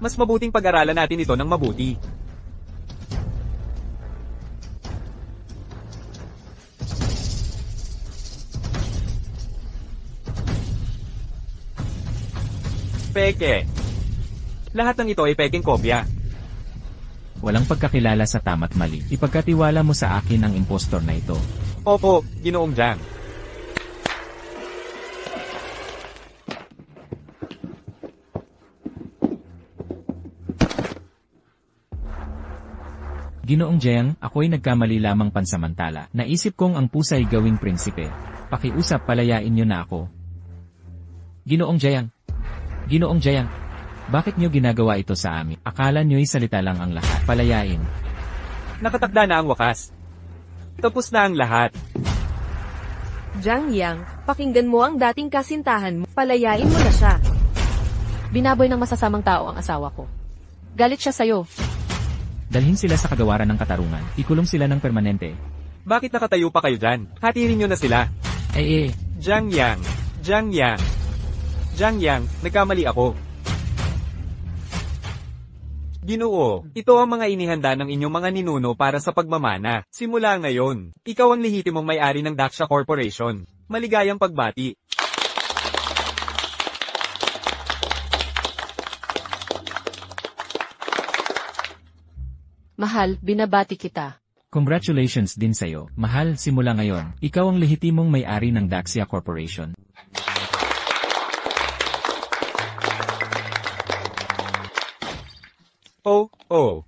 Mas mabuting pag-aralan natin ito ng mabuti. Peke. Lahat ng ito ay peking kopya. Walang pagkakilala sa tama't mali. Ipagkatiwala mo sa akin ang impostor na ito. Opo, Ginoong Jiang. Ginoong Jiang, ako'y nagkamali lamang pansamantala. Naisip kong ang pusa'y gawing prinsipe. Pakiusap, palayain niyo na ako. Ginoong Jiang, bakit niyo ginagawa ito sa amin? Akala niyo'y salita lang ang lahat. Palayain. Nakatakda na ang wakas. Tapos na ang lahat. Jiang Yang, pakinggan mo ang dating kasintahan mo. Palayain mo na siya. binaboy ng masasamang tao ang asawa ko. Galit siya sa'yo. Dalhin sila sa kagawaran ng katarungan. Ikulong sila ng permanente. Bakit nakatayo pa kayo dyan? Hatirin nyo na sila. Jiang Yang, nagkamali ako. Ginoo, ito ang mga inihanda ng inyong mga ninuno para sa pagmamana. Simula ngayon, ikaw ang lehitimong may-ari ng Daksha Corporation. Maligayang pagbati. Mahal, binabati kita. Congratulations din sa'yo. Mahal, simula ngayon, ikaw ang lehitimong may-ari ng Daxia Corporation. Oh.